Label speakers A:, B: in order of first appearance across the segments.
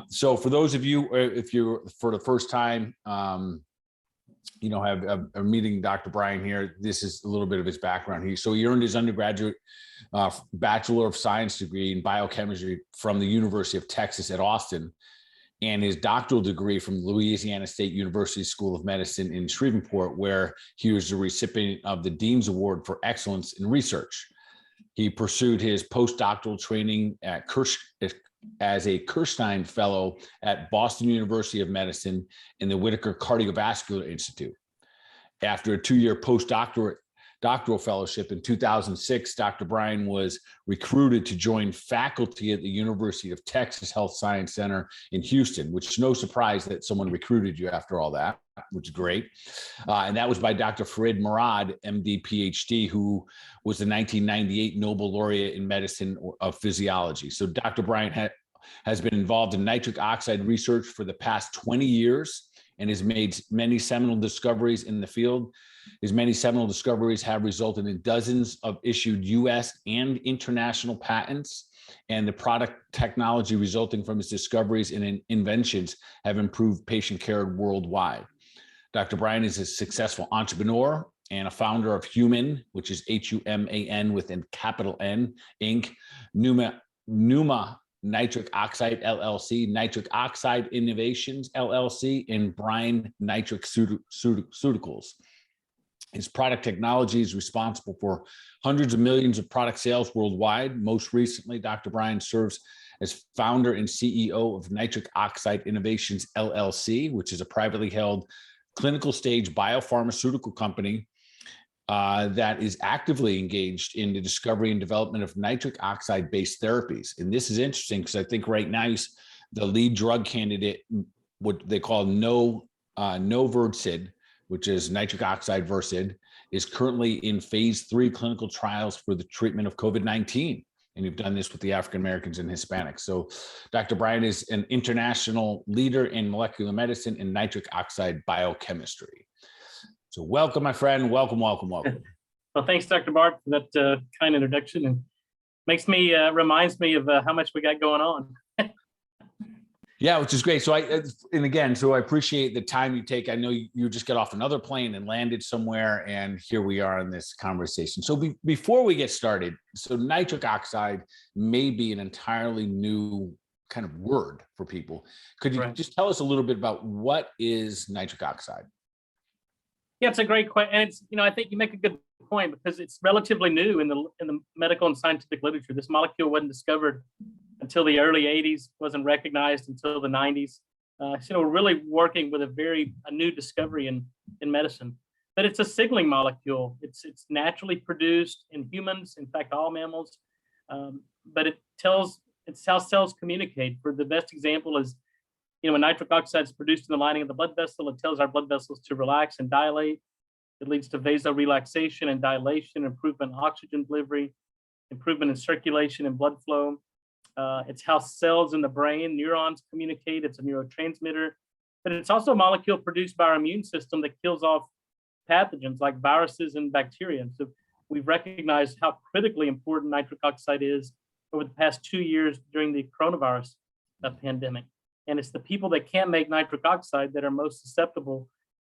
A: So for those of you, if you're for the first time, are meeting Dr. Bryan here, this is a little bit of his background. He earned his undergraduate Bachelor of Science degree in biochemistry from the University of Texas at Austin, and his doctoral degree from Louisiana State University School of Medicine in Shreveport, where he was the recipient of the Dean's Award for Excellence in Research. He pursued his postdoctoral training as a Kirstein Fellow at Boston University of Medicine in the Whitaker Cardiovascular Institute. After a 2-year doctoral fellowship in 2006, Dr. Bryan was recruited to join faculty at the University of Texas Health Science Center in Houston, which is no surprise that someone recruited you after all that, which is great. And that was by Dr. Farid Murad, MD, PhD, who was the 1998 Nobel Laureate in Medicine of Physiology. So Dr. Bryan has been involved in nitric oxide research for the past 20 years and has made many seminal discoveries in the field. His many seminal discoveries have resulted in dozens of issued US and international patents, and the product technology resulting from his discoveries and inventions have improved patient care worldwide. Dr. Bryan is a successful entrepreneur and a founder of Human, which is HUMAN with a capital N, Inc., Pneuma Nitric Oxide LLC, Nitric Oxide Innovations LLC, and Bryan Nitric Ceuticals. His product technology is responsible for hundreds of millions of product sales worldwide. Most recently, Dr. Bryan serves as founder and CEO of Nitric Oxide Innovations LLC, which is a privately held clinical stage biopharmaceutical company that is actively engaged in the discovery and development of nitric oxide-based therapies. And this is interesting because I think right now the lead drug candidate, what they call Noversid, which is nitric oxide Versid, is currently in phase 3 clinical trials for the treatment of COVID-19. And you've done this with the African Americans and Hispanics. So Dr. Bryan is an international leader in molecular medicine and nitric oxide biochemistry. So welcome, my friend. Welcome.
B: Well, thanks, Dr. Bart, for that kind introduction, and reminds me of how much we got going on.
A: Yeah, which is great. So I appreciate the time you take. I know you just got off another plane and landed somewhere, and here we are in this conversation. So before we get started, so nitric oxide may be an entirely new kind of word for people. Could you just tell us a little bit about what is nitric oxide?
B: Yeah, it's a great question, and it's I think you make a good point because it's relatively new in the medical and scientific literature. This molecule wasn't discovered until the early 80s, wasn't recognized until the 90s. We're really working with a new discovery in medicine. But it's a signaling molecule. It's naturally produced in humans, in fact, all mammals. But it's how cells communicate. For the best example is, when nitric oxide is produced in the lining of the blood vessel, it tells our blood vessels to relax and dilate. It leads to vasorelaxation and dilation, improvement in oxygen delivery, improvement in circulation and blood flow. It's how cells in the brain, neurons communicate. It's a neurotransmitter, but it's also a molecule produced by our immune system that kills off pathogens like viruses and bacteria. And so we've recognized how critically important nitric oxide is over the past 2 years during the coronavirus pandemic. And it's the people that can't make nitric oxide that are most susceptible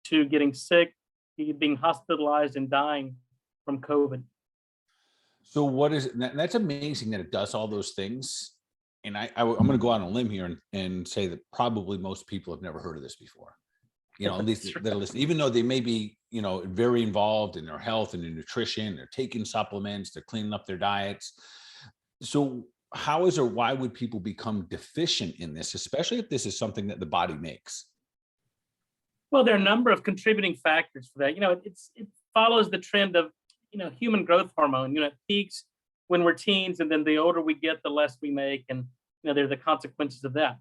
B: to getting sick, being hospitalized, and dying from COVID.
A: So what is it? That's amazing that it does all those things. And I'm going to go out on a limb here and say that probably most people have never heard of this before. At least that listen, even though they may be, very involved in their health and their nutrition, they're taking supplements, they're cleaning up their diets. So why would people become deficient in this, especially if this is something that the body makes?
B: Well, there are a number of contributing factors for that. It follows the trend of, human growth hormone. It peaks when we're teens, and then the older we get, the less we make, and there are the consequences of that.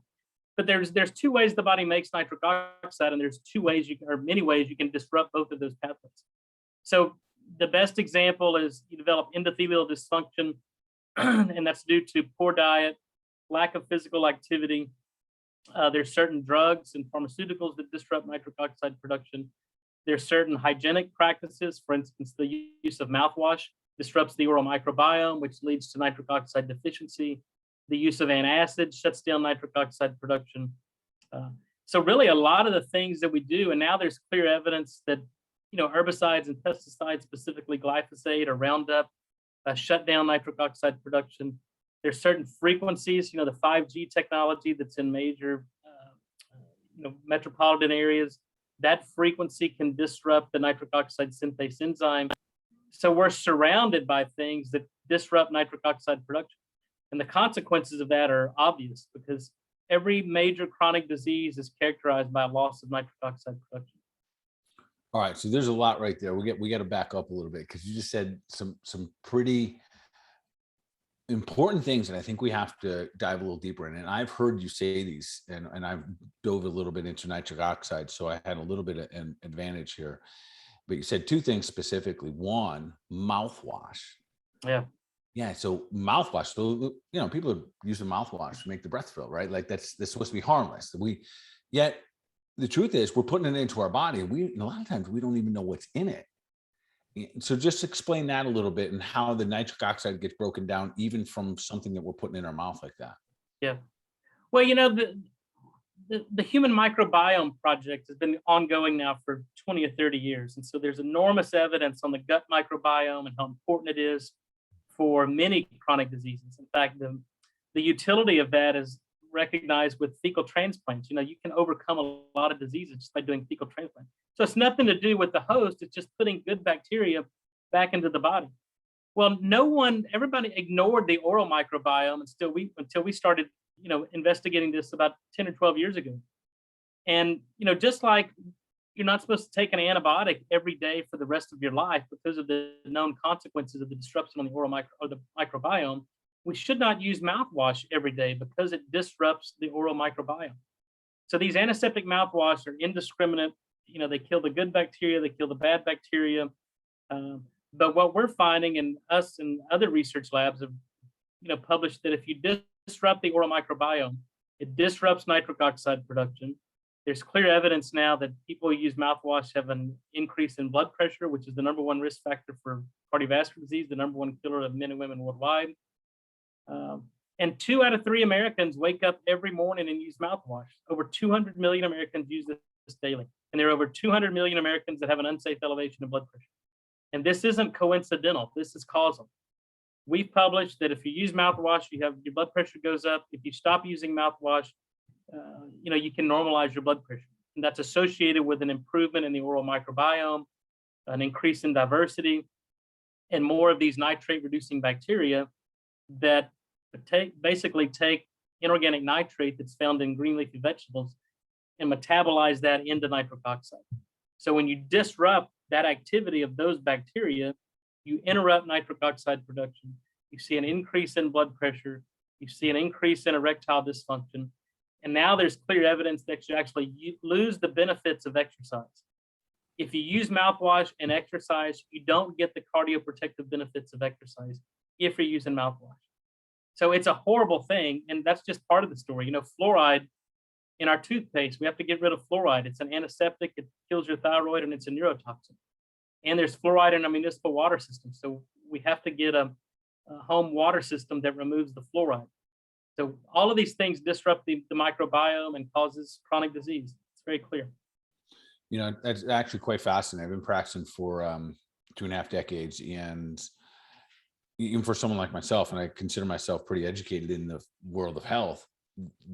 B: But there's 2 ways the body makes nitric oxide, and there's many ways you can disrupt both of those pathways. So the best example is you develop endothelial dysfunction, and that's due to poor diet, lack of physical activity. There's certain drugs and pharmaceuticals that disrupt nitric oxide production. There's certain hygienic practices, for instance, the use of mouthwash disrupts the oral microbiome, which leads to nitric oxide deficiency. The use of antacids shuts down nitric oxide production. So really a lot of the things that we do, and now there's clear evidence that, herbicides and pesticides, specifically glyphosate or Roundup, shut down nitric oxide production. There's certain frequencies, the 5G technology that's in major, metropolitan areas, that frequency can disrupt the nitric oxide synthase enzyme. So we're surrounded by things that disrupt nitric oxide production. And the consequences of that are obvious because every major chronic disease is characterized by a loss of nitric oxide production.
A: All right, so there's a lot right there. We got to back up a little bit because you just said some pretty important things, and I think we have to dive a little deeper in. And I've heard you say these, and I've dove a little bit into nitric oxide, so I had a little bit of an advantage here. But you said two things specifically. One, mouthwash. Yeah. So mouthwash. So people are using mouthwash to make the breath fill, right? Like that's supposed to be harmless. Yet the truth is we're putting it into our body. A lot of times we don't even know what's in it. So just explain that a little bit and how the nitric oxide gets broken down, even from something that we're putting in our mouth like that.
B: Yeah. Well, the Human Microbiome Project has been ongoing now for 20 or 30 years. And so there's enormous evidence on the gut microbiome and how important it is for many chronic diseases. In fact, the utility of that is recognized with fecal transplants. You can overcome a lot of diseases just by doing fecal transplant. So it's nothing to do with the host. It's just putting good bacteria back into the body. Well, everybody ignored the oral microbiome until we started, investigating this about 10 or 12 years ago. And, just like you're not supposed to take an antibiotic every day for the rest of your life because of the known consequences of the disruption on the oral microbiome, we should not use mouthwash every day because it disrupts the oral microbiome. So these antiseptic mouthwash are indiscriminate. They kill the good bacteria, they kill the bad bacteria. But what we're finding, and us and other research labs have, published that if you disrupt the oral microbiome, it disrupts nitric oxide production. There's clear evidence now that people who use mouthwash have an increase in blood pressure, which is the number one risk factor for cardiovascular disease, the number one killer of men and women worldwide. And 2 out of 3 Americans wake up every morning and use mouthwash. Over 200 million Americans use this daily. And there are over 200 million Americans that have an unsafe elevation of blood pressure. And this isn't coincidental. This is causal. We've published that if you use mouthwash, your blood pressure goes up. If you stop using mouthwash, you can normalize your blood pressure. And that's associated with an improvement in the oral microbiome, an increase in diversity, and more of these nitrate-reducing bacteria that basically take inorganic nitrate that's found in green leafy vegetables and metabolize that into nitric oxide. So when you disrupt that activity of those bacteria, you interrupt nitric oxide production. You see an increase in blood pressure. You see an increase in erectile dysfunction. And now there's clear evidence that you actually lose the benefits of exercise. If you use mouthwash and exercise, you don't get the cardioprotective benefits of exercise if you're using mouthwash. So it's a horrible thing, and that's just part of the story. Fluoride in our toothpaste, we have to get rid of fluoride. It's an antiseptic, it kills your thyroid, and it's a neurotoxin. And there's fluoride in our municipal water system. So we have to get a home water system that removes the fluoride. So all of these things disrupt the microbiome and causes chronic disease. It's very clear.
A: That's actually quite fascinating. I've been practicing for 2.5 decades, and even for someone like myself, and I consider myself pretty educated in the world of health,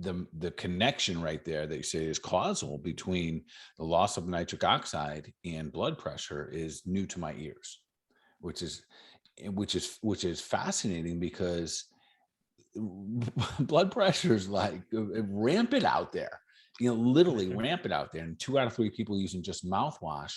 A: the connection right there that you say is causal between the loss of nitric oxide and blood pressure is new to my ears, which is fascinating because blood pressure is like rampant out there, literally rampant out there. And 2 out of 3 people using just mouthwash,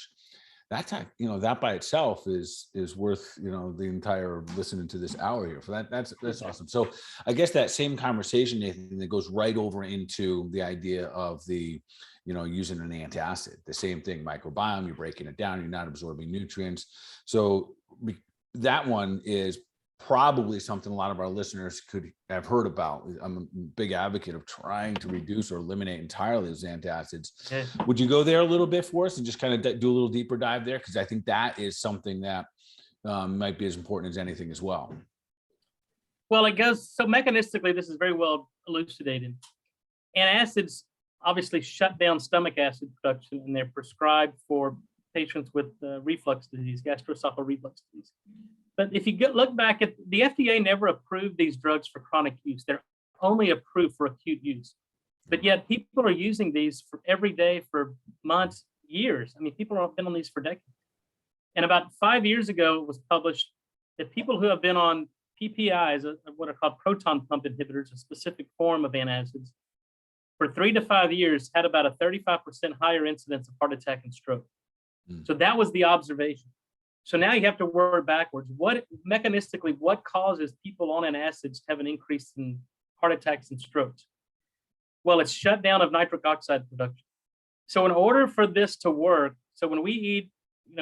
A: that by itself is worth, the entire listening to this hour here. For that's awesome. So I guess that same conversation, Nathan, that goes right over into the idea of using an antacid, the same thing, microbiome, you're breaking it down, you're not absorbing nutrients. So that one is probably something a lot of our listeners could have heard about. I'm a big advocate of trying to reduce or eliminate entirely those antacids. Okay. Would you go there a little bit for us and just kind of do a little deeper dive there? Because I think that is something that might be as important as anything as well.
B: Well, it goes, so mechanistically, this is very well elucidated. Antacids obviously shut down stomach acid production, and they're prescribed for patients with reflux disease, gastroesophageal reflux disease. But if you look back at the FDA, never approved these drugs for chronic use. They're only approved for acute use. But yet people are using these for every day for months, years. I mean, people have been on these for decades. And about 5 years ago, it was published that people who have been on PPIs, what are called proton pump inhibitors, a specific form of antacids, for 3 to 5 years had about a 35% higher incidence of heart attack and stroke. So that was the observation. So now you have to work backwards. What mechanistically, what causes people on antacids to have an increase in heart attacks and strokes? Well, it's shutdown of nitric oxide production. So in order for this to work, so when we eat,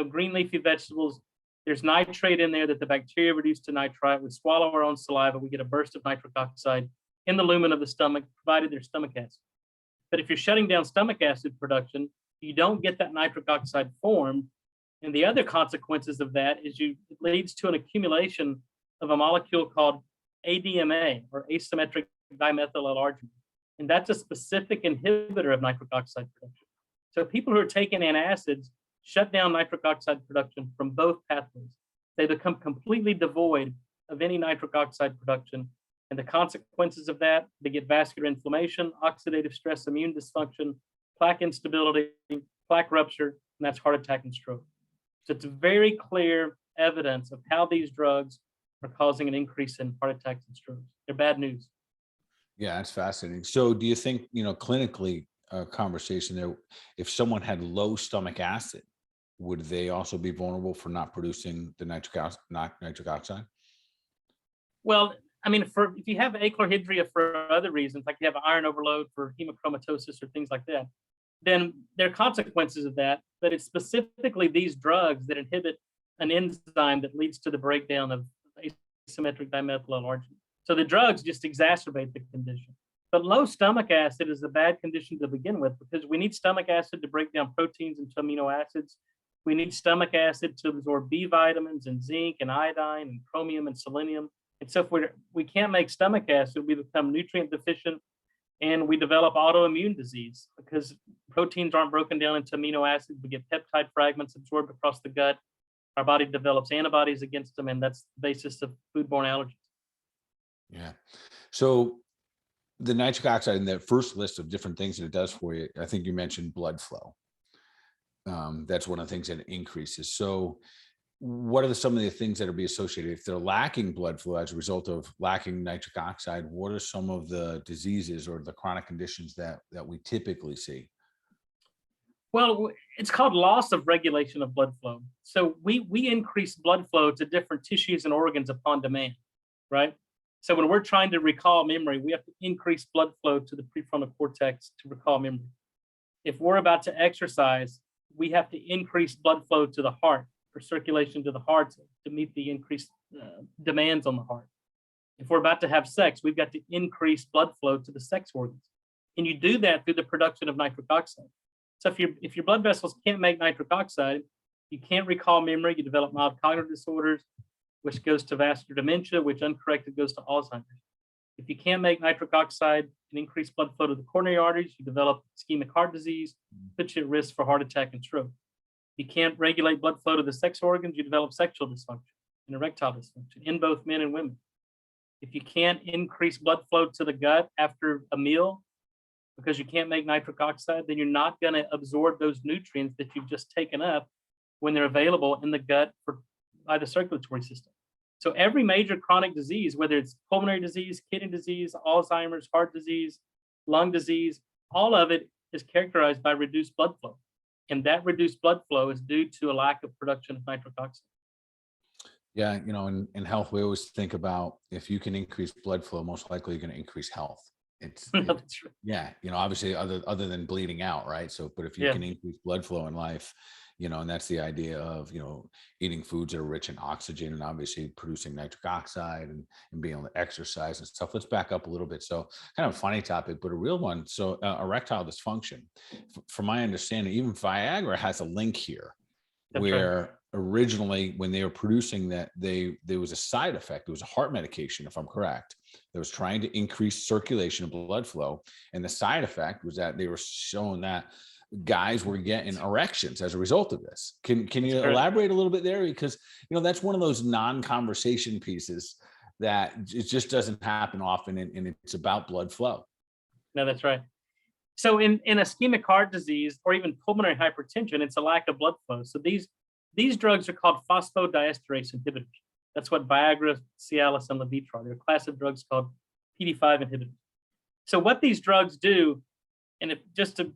B: green leafy vegetables, there's nitrate in there that the bacteria reduce to nitrite. We swallow our own saliva, we get a burst of nitric oxide in the lumen of the stomach, provided there's stomach acid. But if you're shutting down stomach acid production, you don't get that nitric oxide formed. And the other consequences of that is it leads to an accumulation of a molecule called ADMA, or asymmetric dimethyl L-arginine. And that's a specific inhibitor of nitric oxide production. So people who are taking antacids shut down nitric oxide production from both pathways. They become completely devoid of any nitric oxide production. And the consequences of that, they get vascular inflammation, oxidative stress, immune dysfunction, plaque instability, plaque rupture, and that's heart attack and stroke. So it's very clear evidence of how these drugs are causing an increase in heart attacks and strokes. They're bad news.
A: Yeah, that's fascinating. So do you think, clinically, a conversation there, if someone had low stomach acid, would they also be vulnerable for not producing the nitric oxide?
B: Well, I mean, if you have achlorhydria for other reasons, like you have iron overload for hemochromatosis or things like that, then there are consequences of that. But it's specifically these drugs that inhibit an enzyme that leads to the breakdown of asymmetric dimethyl L-arginine. So the drugs just exacerbate the condition. But low stomach acid is a bad condition to begin with, because we need stomach acid to break down proteins into amino acids. We need stomach acid to absorb B vitamins and zinc and iodine and chromium and selenium. And so if we can't make stomach acid, we become nutrient deficient and we develop autoimmune disease because proteins aren't broken down into amino acids. We get peptide fragments absorbed across the gut. Our body develops antibodies against them, and that's the basis of foodborne allergies.
A: Yeah. So the nitric oxide in that first list of different things that it does for you, I think you mentioned blood flow. That's one of the things that increases. So what are some of the things that are be associated? If they're lacking blood flow as a result of lacking nitric oxide, what are some of the diseases or the chronic conditions that we typically see?
B: Well, it's called loss of regulation of blood flow. So we increase blood flow to different tissues and organs upon demand, right? So when we're trying to recall memory, we have to increase blood flow to the prefrontal cortex to recall memory. If we're about to exercise, we have to increase blood flow to the heart for circulation to the heart to meet the increased demands on the heart. If we're about to have sex, we've got to increase blood flow to the sex organs. And you do that through the production of nitric oxide. So if your blood vessels can't make nitric oxide, you can't recall memory, you develop mild cognitive disorders, which goes to vascular dementia, which uncorrected goes to Alzheimer's. If you can't make nitric oxide and increase blood flow to the coronary arteries, you develop ischemic heart disease, puts you at risk for heart attack and stroke. You can't regulate blood flow to the sex organs, you develop sexual dysfunction and erectile dysfunction in both men and women. If you can't increase blood flow to the gut after a meal because you can't make nitric oxide, then you're not going to absorb those nutrients that you've just taken up when they're available in the gut by the circulatory system. So every major chronic disease, whether it's pulmonary disease, kidney disease, Alzheimer's, heart disease, lung disease, all of it is characterized by reduced blood flow. And that reduced blood flow is due to a lack of production of nitric oxide.
A: Yeah, in health, we always think about if you can increase blood flow, most likely you're going to increase health. That's right. Yeah, obviously other than bleeding out, right? So, but if you can increase blood flow in life, and that's the idea of, eating foods that are rich in oxygen and obviously producing nitric oxide and being able to exercise and stuff. Let's back up a little bit. So kind of a funny topic, but a real one. So erectile dysfunction, from my understanding, even Viagra has a link here.
B: That's right.
A: where originally when they were producing that, there was a side effect. It was a heart medication, if I'm correct, that was trying to increase circulation of blood flow. And the side effect was that they were showing that guys were getting erections as a result of this. Can you elaborate a little bit there? Because, that's one of those non-conversation pieces that it just doesn't happen often, and it's about blood flow.
B: No, that's right. So in ischemic heart disease or even pulmonary hypertension, it's a lack of blood flow. So these drugs are called phosphodiesterase inhibitors. That's what Viagra, Cialis, and Levitra are. They're a class of drugs called PDE5 inhibitors. So what these drugs do, and just to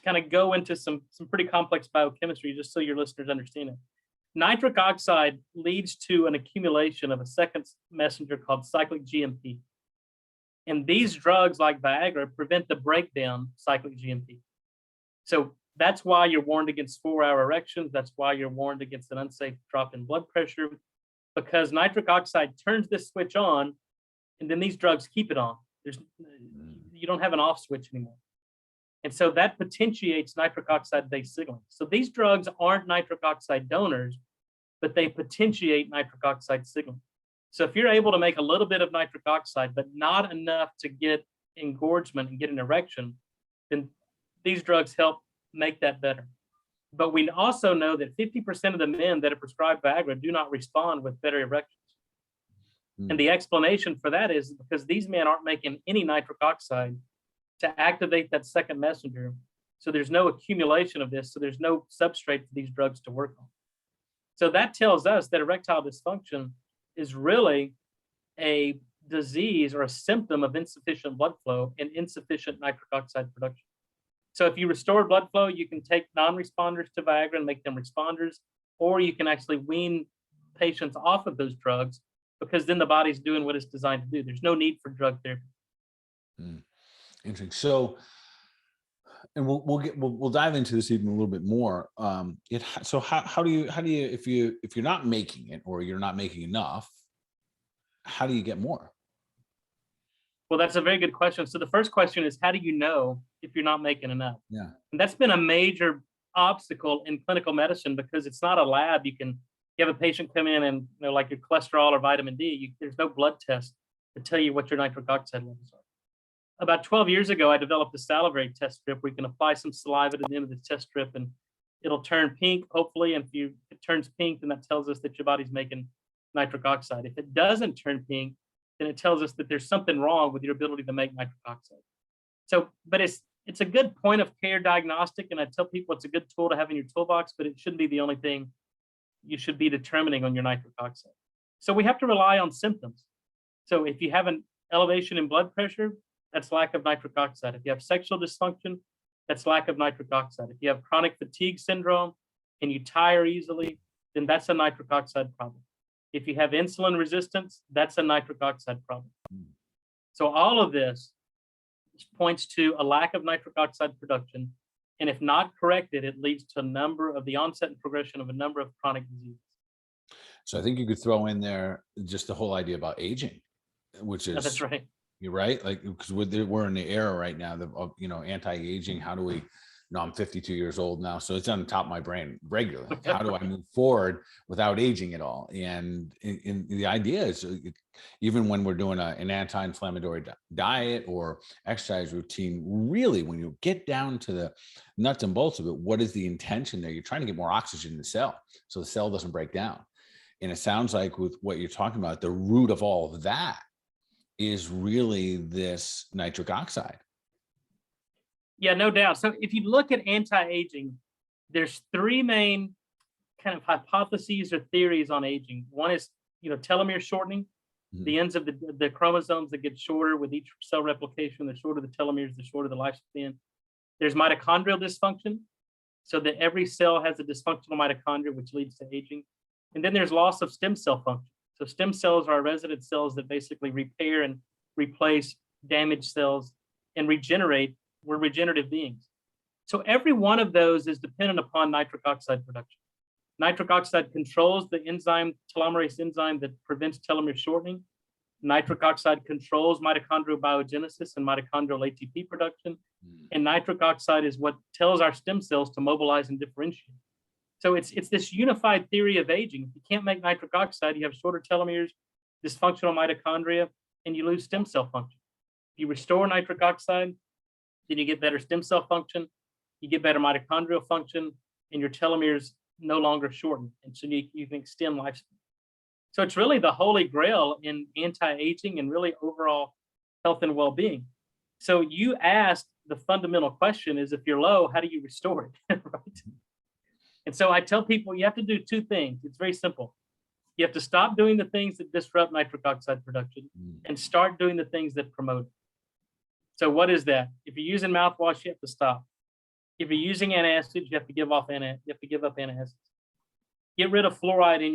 B: kind of go into some pretty complex biochemistry, just so your listeners understand it, nitric oxide leads to an accumulation of a second messenger called cyclic GMP. And these drugs, like Viagra, prevent the breakdown of cyclic GMP. So that's why you're warned against 4-hour erections. That's why you're warned against an unsafe drop in blood pressure, because nitric oxide turns this switch on, and then these drugs keep it on. You don't have an off switch anymore. And so that potentiates nitric oxide-based signaling. So these drugs aren't nitric oxide donors, but they potentiate nitric oxide signaling. So if you're able to make a little bit of nitric oxide, but not enough to get engorgement and get an erection, then these drugs help make that better. But we also know that 50% of the men that are prescribed Viagra do not respond with better erections. And the explanation for that is because these men aren't making any nitric oxide to activate that second messenger. So there's no accumulation of this. So there's no substrate for these drugs to work on. So that tells us that erectile dysfunction is really a disease or a symptom of insufficient blood flow and insufficient nitric oxide production. So if you restore blood flow, you can take non-responders to Viagra and make them responders, or you can actually wean patients off of those drugs, because then the body's doing what it's designed to do. There's no need for drug therapy.
A: Interesting. So, and we'll dive into this even a little bit more. So how do you if you're not making it, or you're not making enough, how do you get more?
B: Well, that's a very good question. So the first question is, how do you know if you're not making enough?
A: Yeah.
B: And that's been a major obstacle in clinical medicine, because it's not a lab. You have a patient come in and, like your cholesterol or vitamin D, there's no blood test to tell you what your nitric oxide levels are. About 12 years ago, I developed a salivary test strip where you can apply some saliva to the end of the test strip, and it'll turn pink, hopefully. And if it turns pink, then that tells us that your body's making nitric oxide. If it doesn't turn pink, then it tells us that there's something wrong with your ability to make nitric oxide. So, but it's a good point of care diagnostic, and I tell people it's a good tool to have in your toolbox, but it shouldn't be the only thing you should be determining on your nitric oxide. So we have to rely on symptoms. So if you have an elevation in blood pressure, that's lack of nitric oxide. If you have sexual dysfunction, that's lack of nitric oxide. If you have chronic fatigue syndrome and you tire easily, then that's a nitric oxide problem. If you have insulin resistance, that's a nitric oxide problem. So all of this points to a lack of nitric oxide production. And if not corrected, it leads to the onset and progression of a number of chronic diseases.
A: So I think you could throw in there just the whole idea about aging, which is,
B: that's right.
A: You're right. Like, because we're in the era right now of, anti-aging. How do we, I'm 52 years old now, so it's on the top of my brain regularly. How do I move forward without aging at all? And the idea is, even when we're doing an anti-inflammatory diet or exercise routine, really, when you get down to the nuts and bolts of it, what is the intention there? You're trying to get more oxygen in the cell so the cell doesn't break down. And it sounds like with what you're talking about, the root of all of that is really this nitric oxide.
B: Yeah, no doubt. So if you look at anti-aging, there's three main kind of hypotheses or theories on aging. One is, telomere shortening. The ends of the chromosomes that get shorter with each cell replication. The shorter the telomeres, the shorter the lifespan. There's mitochondrial dysfunction, so that every cell has a dysfunctional mitochondria, which leads to aging. And then there's loss of stem cell function. So stem cells are resident cells that basically repair and replace damaged cells and regenerate. We're regenerative beings. So every one of those is dependent upon nitric oxide production. Nitric oxide controls the enzyme, telomerase enzyme, that prevents telomere shortening. Nitric oxide controls mitochondrial biogenesis and mitochondrial ATP production. And nitric oxide is what tells our stem cells to mobilize and differentiate. So it's this unified theory of aging. If you can't make nitric oxide, you have shorter telomeres, dysfunctional mitochondria, and you lose stem cell function. If you restore nitric oxide, then you get better stem cell function, you get better mitochondrial function, and your telomeres no longer shorten. And so you can extend lifespan. So it's really the holy grail in anti-aging and really overall health and well-being. So you asked the fundamental question is, if you're low, how do you restore it? Right? And so I tell people you have to do two things. It's very simple. You have to stop doing the things that disrupt nitric oxide production and start doing the things that promote it. So what is that? If you're using mouthwash, you have to stop. If you're using antacids, you have to give up antacids. Get rid of fluoride in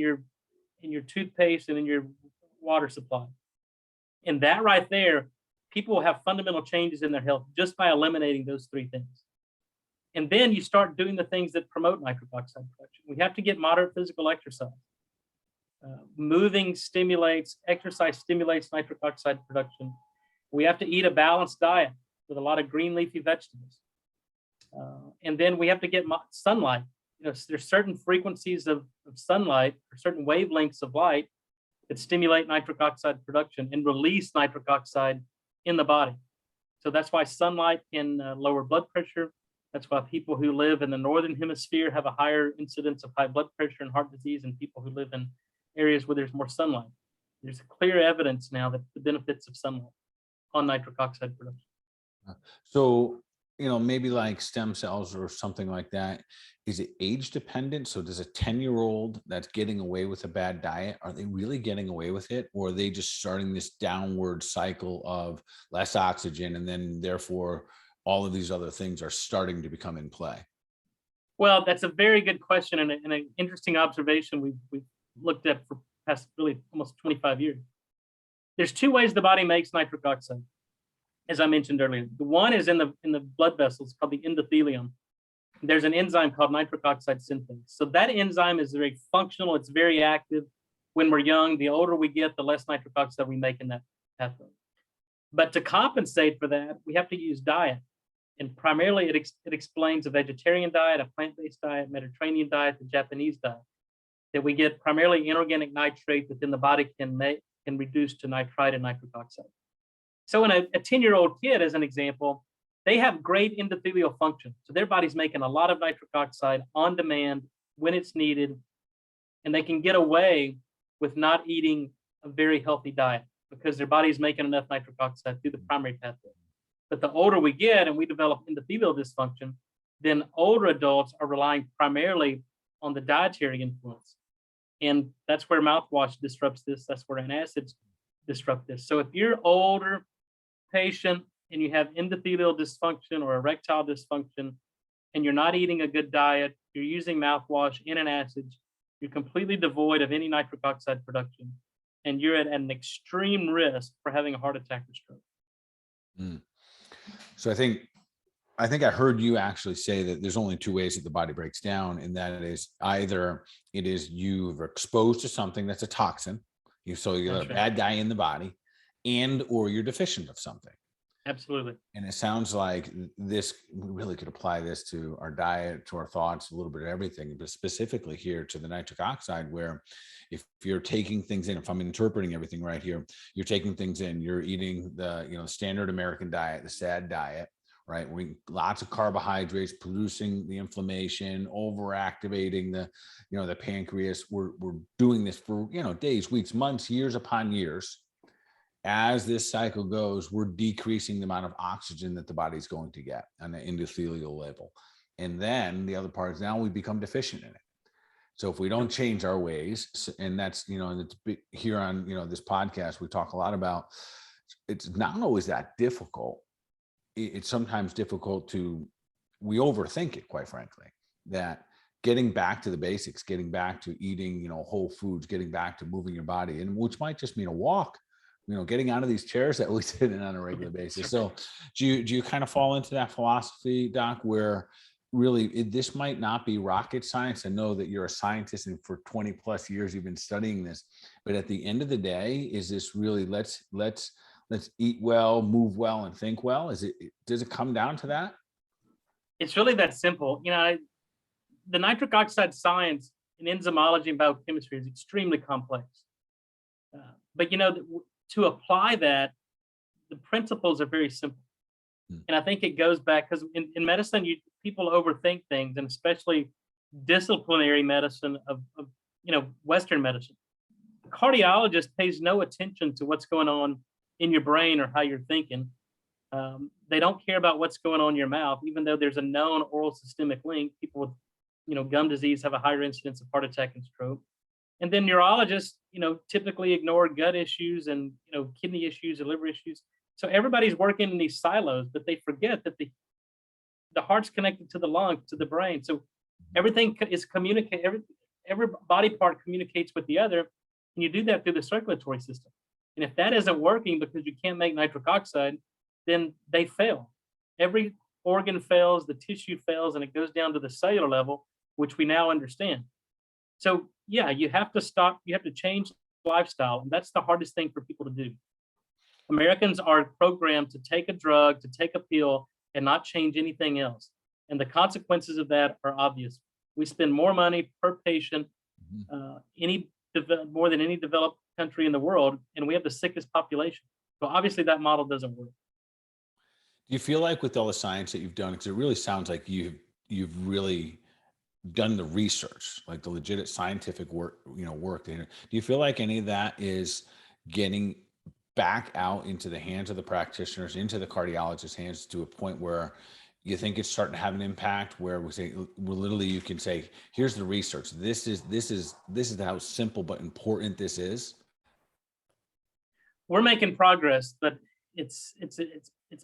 B: your toothpaste and in your water supply. And that right there, people will have fundamental changes in their health just by eliminating those three things. And then you start doing the things that promote nitric oxide production. We have to get moderate physical exercise. Exercise stimulates nitric oxide production. We have to eat a balanced diet with a lot of green leafy vegetables. And then we have to get sunlight. There's certain frequencies of sunlight or certain wavelengths of light that stimulate nitric oxide production and release nitric oxide in the body. So that's why sunlight can lower blood pressure. That's why people who live in the northern hemisphere have a higher incidence of high blood pressure and heart disease than people who live in areas where there's more sunlight. There's clear evidence now that the benefits of sunlight on nitric oxide production.
A: So, maybe like stem cells or something like that, is it age dependent? So does a 10-year-old that's getting away with a bad diet, are they really getting away with it? Or are they just starting this downward cycle of less oxygen and then therefore all of these other things are starting to become in play?
B: Well, that's a very good question and an interesting observation we've looked at for past really almost 25 years. There's two ways the body makes nitric oxide, as I mentioned earlier. The one is in the blood vessels called the endothelium. There's an enzyme called nitric oxide synthase. So that enzyme is very functional. It's very active. When we're young, the older we get, the less nitric oxide we make in that pathway. But to compensate for that, we have to use diet. And primarily it explains a vegetarian diet, a plant-based diet, Mediterranean diet, the Japanese diet, that we get primarily inorganic nitrate that then the body can reduce to nitrite and nitric oxide. So in a 10-year-old kid, as an example, they have great endothelial function. So their body's making a lot of nitric oxide on demand when it's needed, and they can get away with not eating a very healthy diet because their body's making enough nitric oxide through the primary pathway. But the older we get and we develop endothelial dysfunction, then older adults are relying primarily on the dietary influence. And that's where mouthwash disrupts this. That's where antacids disrupt this. So if you're older, patient, and you have endothelial dysfunction or erectile dysfunction, and you're not eating a good diet, you're using mouthwash and antacids, you're completely devoid of any nitric oxide production, and you're at an extreme risk for having a heart attack or stroke.
A: So I think I heard you actually say that there's only two ways that the body breaks down, and that is either it is you're exposed to something that's a toxin, so you got a bad guy in the body, and or you're deficient of something.
B: Absolutely.
A: And it sounds like we really could apply this to our diet, to our thoughts, a little bit of everything, but specifically here to the nitric oxide, where if you're taking things in, if I'm interpreting everything right here, you're taking things in, you're eating the standard American diet, the SAD diet, right? Lots of carbohydrates, producing the inflammation, overactivating the pancreas. We're doing this for days, weeks, months, years upon years. As this cycle goes, we're decreasing the amount of oxygen that the body's going to get on the endothelial level. And then the other part is now we become deficient in it. So if we don't change our ways, and that's, here on, this podcast, we talk a lot about, it's not always that difficult. It's sometimes difficult we overthink it, quite frankly, that getting back to the basics, getting back to eating, whole foods, getting back to moving your body, and which might just mean a walk, getting out of these chairs that we sit in on a regular basis. So do you kind of fall into that philosophy, Doc, where really this might not be rocket science? I know that you're a scientist and for 20 plus years you've been studying this, but at the end of the day, is this really let's eat well, move well, and think well? Does it come down to that?
B: It's really that simple. the nitric oxide science in enzymology and biochemistry is extremely complex. But to apply that, the principles are very simple. And I think it goes back because in medicine, people overthink things, and especially disciplinary medicine of Western medicine. The cardiologist pays no attention to what's going on in your brain or how you're thinking. They don't care about what's going on in your mouth, even though there's a known oral systemic link. People with gum disease have a higher incidence of heart attack and stroke. And then neurologists, typically ignore gut issues and kidney issues or liver issues. So everybody's working in these silos, but they forget that the heart's connected to the lung, to the brain. So everything is communicated. Every body part communicates with the other, and you do that through the circulatory system. And if that isn't working because you can't make nitric oxide, then they fail. Every organ fails, the tissue fails, and it goes down to the cellular level, which we now understand. So yeah, you have to stop. You have to change lifestyle, and that's the hardest thing for people to do. Americans are programmed to take a drug, to take a pill, and not change anything else. And the consequences of that are obvious. We spend more money per patient, more than any developed country in the world, and we have the sickest population. So obviously that model doesn't work.
A: Do you feel like with all the science that you've done, because it really sounds like you've really done the research, like the legit scientific work, do you feel like any of that is getting back out into the hands of the practitioners, into the cardiologist's hands, to a point where you think it's starting to have an impact, where literally you can say, here's the research. This is how simple but important this is?
B: We're making progress, but it's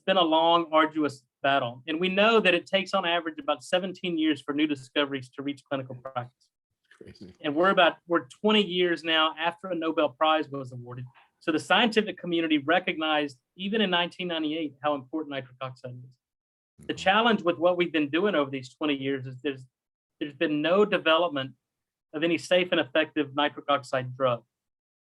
B: been a long, arduous battle. And we know that it takes on average about 17 years for new discoveries to reach clinical practice. Crazy. And we're 20 years now after a Nobel Prize was awarded. So the scientific community recognized, even in 1998, how important nitric oxide is. The challenge with what we've been doing over these 20 years is there's been no development of any safe and effective nitric oxide drug.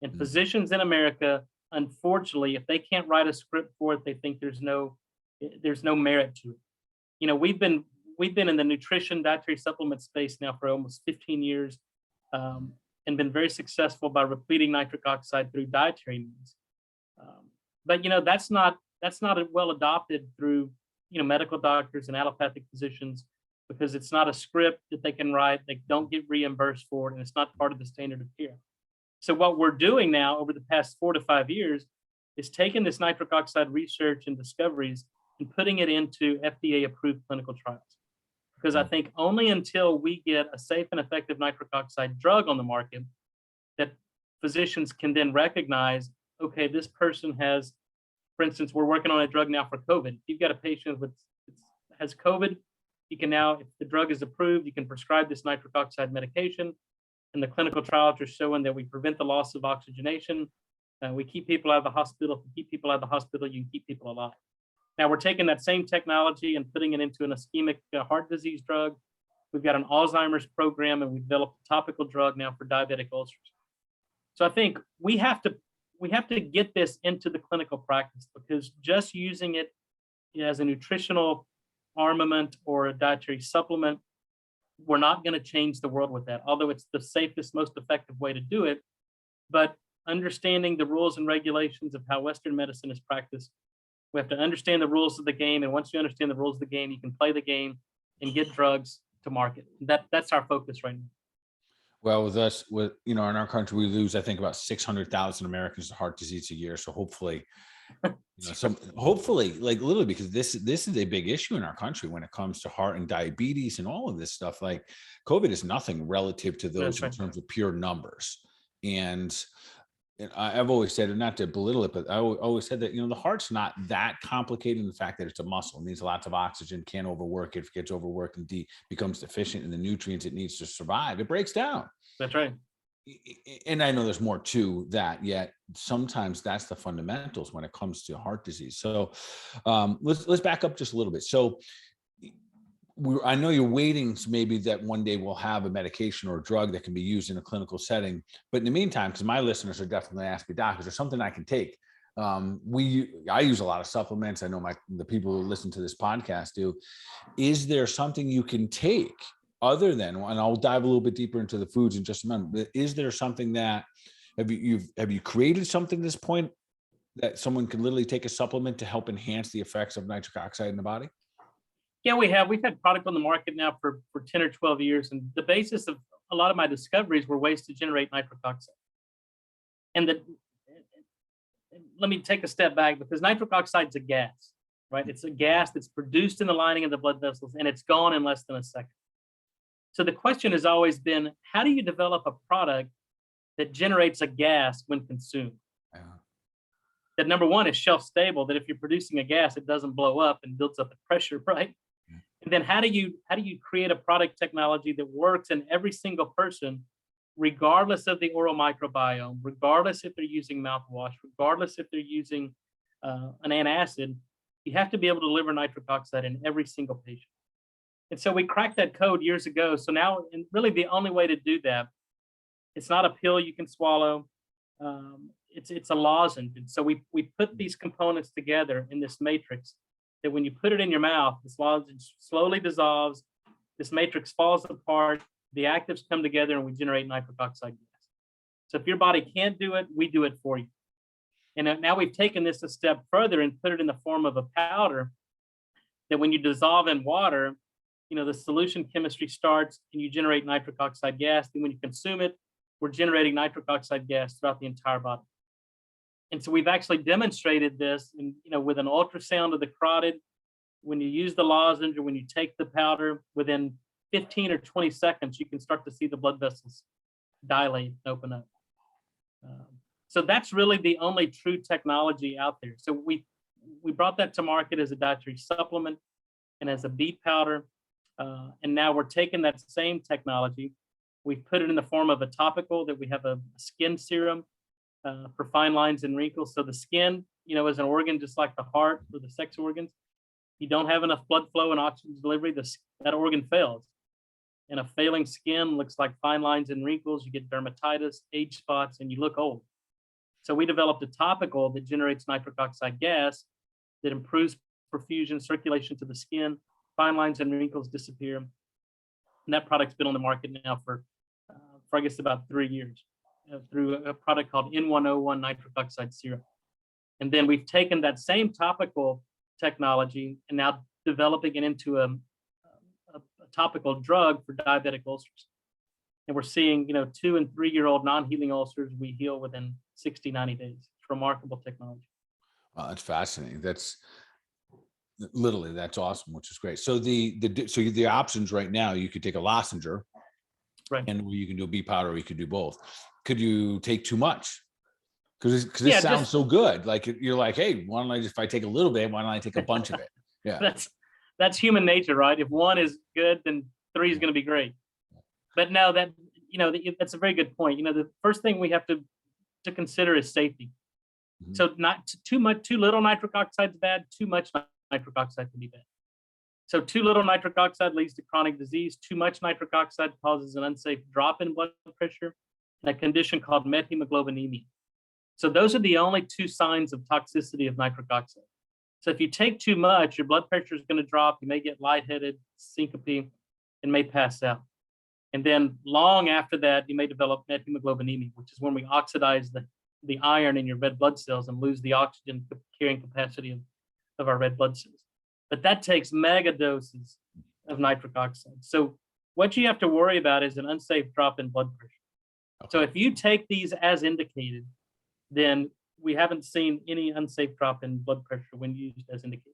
B: And physicians in America, unfortunately, if they can't write a script for it, they think there's no merit to it. We've been in the nutrition dietary supplement space now for almost 15 years. And been very successful by repleting nitric oxide through dietary means. But that's not well adopted through medical doctors and allopathic physicians, because it's not a script that they can write. They don't get reimbursed for it, and it's not part of the standard of care. So what we're doing now over the past 4 to 5 years is taking this nitric oxide research and discoveries and putting it into FDA-approved clinical trials. Because I think only until we get a safe and effective nitric oxide drug on the market that physicians can then recognize, okay, this person has, for instance, we're working on a drug now for COVID. If you've got a patient has COVID, you can now, if the drug is approved, you can prescribe this nitric oxide medication. And the clinical trials are showing that we prevent the loss of oxygenation. We keep people out of the hospital. If we keep people out of the hospital, you can keep people alive. Now we're taking that same technology and putting it into an ischemic heart disease drug. We've got an Alzheimer's program, and we've developed a topical drug now for diabetic ulcers. So I think we have to get this into the clinical practice, because just using it as a nutritional armament or a dietary supplement, we're not going to change the world with that, although it's the safest, most effective way to do it. But understanding the rules and regulations of how Western medicine is practiced, we have to understand the rules of the game. And once you understand the rules of the game, you can play the game and get drugs to market. That's our focus right now.
A: Well, with us, in our country, we lose, I think, about 600,000 Americans to heart disease a year. So hopefully, like literally, because this is a big issue in our country when it comes to heart and diabetes and all of this stuff. Like COVID is nothing relative to those in terms of pure numbers. And I've always said, and not to belittle it, but I always said that, the heart's not that complicated in the fact that it's a muscle. It needs lots of oxygen, can't overwork it. If it gets overworked and becomes deficient in the nutrients it needs to survive, it breaks down.
B: That's right.
A: And I know there's more to that, yet sometimes that's the fundamentals when it comes to heart disease. So let's back up just a little bit. So I know you're waiting, so maybe that one day we'll have a medication or a drug that can be used in a clinical setting. But in the meantime, because my listeners are definitely asking, Doc, is there something I can take? I use a lot of supplements. I know the people who listen to this podcast do. Is there something you can take other than, and I'll dive a little bit deeper into the foods in just a minute, but is there something that, have you created something at this point that someone can literally take a supplement to help enhance the effects of nitric oxide in the body?
B: Yeah, we have. We've had product on the market now for 10 or 12 years. And the basis of a lot of my discoveries were ways to generate nitric oxide. And let me take a step back, because nitric oxide is a gas, right? It's a gas that's produced in the lining of the blood vessels, and it's gone in less than a second. So the question has always been, how do you develop a product that generates a gas when consumed?
A: Yeah.
B: That, number one, is shelf stable, that if you're producing a gas, it doesn't blow up and builds up the pressure, right?
A: Yeah.
B: And then how do you create a product technology that works in every single person, regardless of the oral microbiome, regardless if they're using mouthwash, regardless if they're using an antacid? You have to be able to deliver nitric oxide in every single patient. And so we cracked that code years ago. So now, and really the only way to do that, it's not a pill you can swallow. It's a lozenge. And so we put these components together in this matrix that when you put it in your mouth, this lozenge slowly dissolves, this matrix falls apart, the actives come together, and we generate nitric oxide gas. So if your body can't do it, we do it for you. And now we've taken this a step further and put it in the form of a powder that when you dissolve in water, the solution chemistry starts and you generate nitric oxide gas. Then when you consume it, we're generating nitric oxide gas throughout the entire body. And so we've actually demonstrated this with an ultrasound of the carotid. When you use the lozenge or when you take the powder, within 15 or 20 seconds, you can start to see the blood vessels dilate and open up. So that's really the only true technology out there. So we brought that to market as a dietary supplement and as a beet powder. And now we're taking that same technology. We've put it in the form of a topical that we have a skin serum for fine lines and wrinkles. So the skin, is an organ just like the heart or the sex organs. You don't have enough blood flow and oxygen delivery, that organ fails. And a failing skin looks like fine lines and wrinkles. You get dermatitis, age spots, and you look old. So we developed a topical that generates nitric oxide gas that improves perfusion, circulation to the skin, fine lines and wrinkles disappear. And that product's been on the market now for I guess about 3 years through a product called N101 nitric oxide serum. And then we've taken that same topical technology and now developing it into a topical drug for diabetic ulcers. And we're seeing, 2 and 3 year old non-healing ulcers we heal within 60, 90 days. It's remarkable technology.
A: Wow, that's fascinating. That's awesome, which is great. So the options right now, you could take a lozenger,
B: right,
A: and you can do a beet powder, or you could do both. Could you take too much? Because this sounds so good. Like you're like, hey, why don't I if I take a little bit, why don't I take a bunch of it? Yeah.
B: That's human nature, right? If 1 is good, then 3 is going to be great. But no, that's a very good point. The first thing we have to consider is safety. Mm-hmm. So not too much, too little nitric oxide is bad. Too much nitric oxide can be bad. So too little nitric oxide leads to chronic disease. Too much nitric oxide causes an unsafe drop in blood pressure and a condition called methemoglobinemia. So those are the only 2 signs of toxicity of nitric oxide. So if you take too much, your blood pressure is going to drop. You may get lightheaded, syncope, and may pass out. And then long after that, you may develop methemoglobinemia, which is when we oxidize the iron in your red blood cells and lose the oxygen carrying capacity of our red blood cells. But that takes mega doses of nitric oxide. So what you have to worry about is an unsafe drop in blood pressure. Okay. So if you take these as indicated, then we haven't seen any unsafe drop in blood pressure when used as indicated.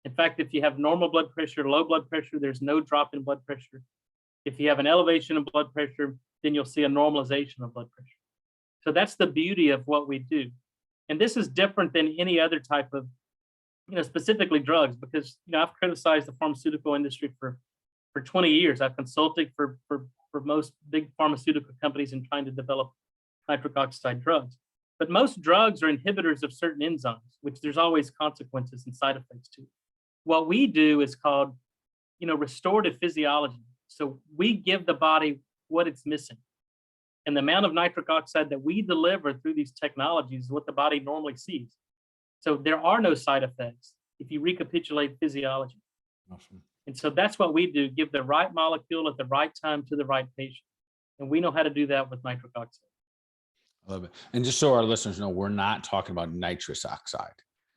B: In fact, if you have normal blood pressure, low blood pressure, there's no drop in blood pressure. If you have an elevation in blood pressure, then you'll see a normalization of blood pressure. So that's the beauty of what we do. And this is different than any other type of, specifically drugs, because, I've criticized the pharmaceutical industry for 20 years. I've consulted for most big pharmaceutical companies in trying to develop nitric oxide drugs. But most drugs are inhibitors of certain enzymes, which there's always consequences and side effects to. What we do is called, restorative physiology. So we give the body what it's missing. And the amount of nitric oxide that we deliver through these technologies is what the body normally sees. So there are no side effects if you recapitulate physiology.
A: Awesome.
B: And so that's what we do, give the right molecule at the right time to the right patient. And we know how to do that with nitric oxide.
A: I love it. And just so our listeners know, we're not talking about nitrous oxide.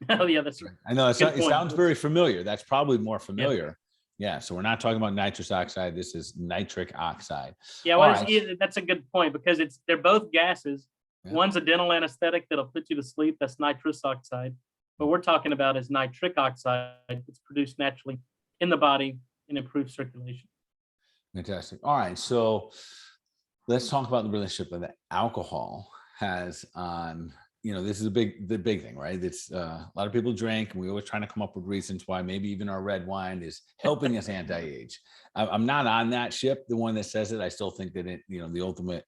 B: Oh, yeah, that's
A: Right. I know it sounds very familiar. That's probably more familiar. Yeah. So we're not talking about nitrous oxide. This is nitric oxide.
B: Yeah, well, that's a good point because they're both gases.
A: Yeah.
B: One's a dental anesthetic that'll put you to sleep. That's nitrous oxide. What we're talking about is nitric oxide. It's produced naturally in the body and improves circulation.
A: Fantastic. All right. So let's talk about the relationship that alcohol has on, this is the big thing, right? It's a lot of people drink, and we always trying to come up with reasons why maybe even our red wine is helping us anti-age. I'm not on that ship, the one that says it. I still think that the ultimate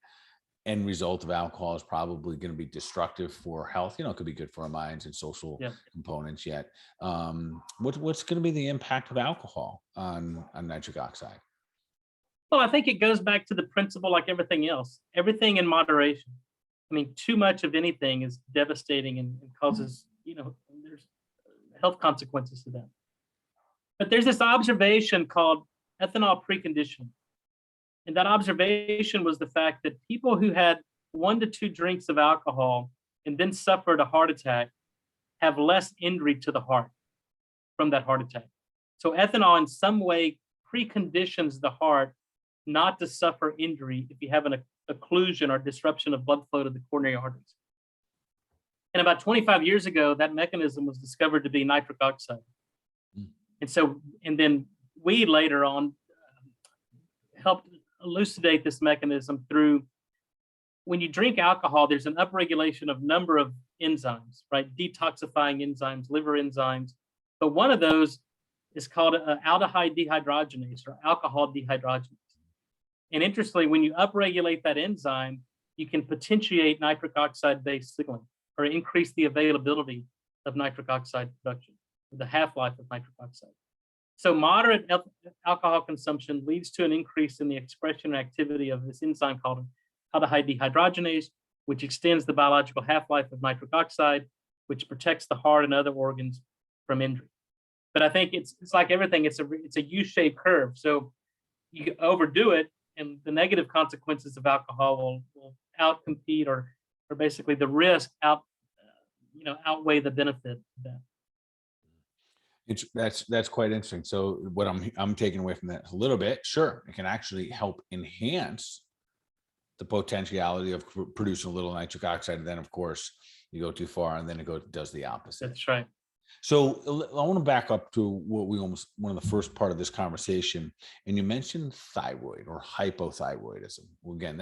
A: end result of alcohol is probably going to be destructive for health. It could be good for our minds and social components yet. What's going to be the impact of alcohol on nitric oxide?
B: Well, I think it goes back to the principle like everything else, everything in moderation. I mean, too much of anything is devastating and causes, there's health consequences to that. But there's this observation called ethanol preconditioning. And that observation was the fact that people who had 1 to 2 drinks of alcohol and then suffered a heart attack have less injury to the heart from that heart attack. So ethanol in some way preconditions the heart not to suffer injury if you have an occlusion or disruption of blood flow to the coronary arteries. And about 25 years ago, that mechanism was discovered to be nitric oxide. And then we later on helped elucidate this mechanism through, when you drink alcohol, there's an upregulation of number of enzymes, right? Detoxifying enzymes, liver enzymes. But one of those is called aldehyde dehydrogenase or alcohol dehydrogenase. And interestingly, when you upregulate that enzyme, you can potentiate nitric oxide-based signaling or increase the availability of nitric oxide production, the half-life of nitric oxide. So moderate alcohol consumption leads to an increase in the expression and activity of this enzyme called aldehyde dehydrogenase, which extends the biological half-life of nitric oxide, which protects the heart and other organs from injury. But I think it's like everything, it's a U-shaped curve. So you overdo it, and the negative consequences of alcohol will outcompete or basically the risk outweigh the benefit of that.
A: That's quite interesting. So what I'm taking away from that a little bit, sure, it can actually help enhance the potentiality of producing a little nitric oxide. And then of course you go too far and then it does the opposite.
B: That's right.
A: So I want to back up to one of the first part of this conversation. And you mentioned thyroid or hypothyroidism. Well, again,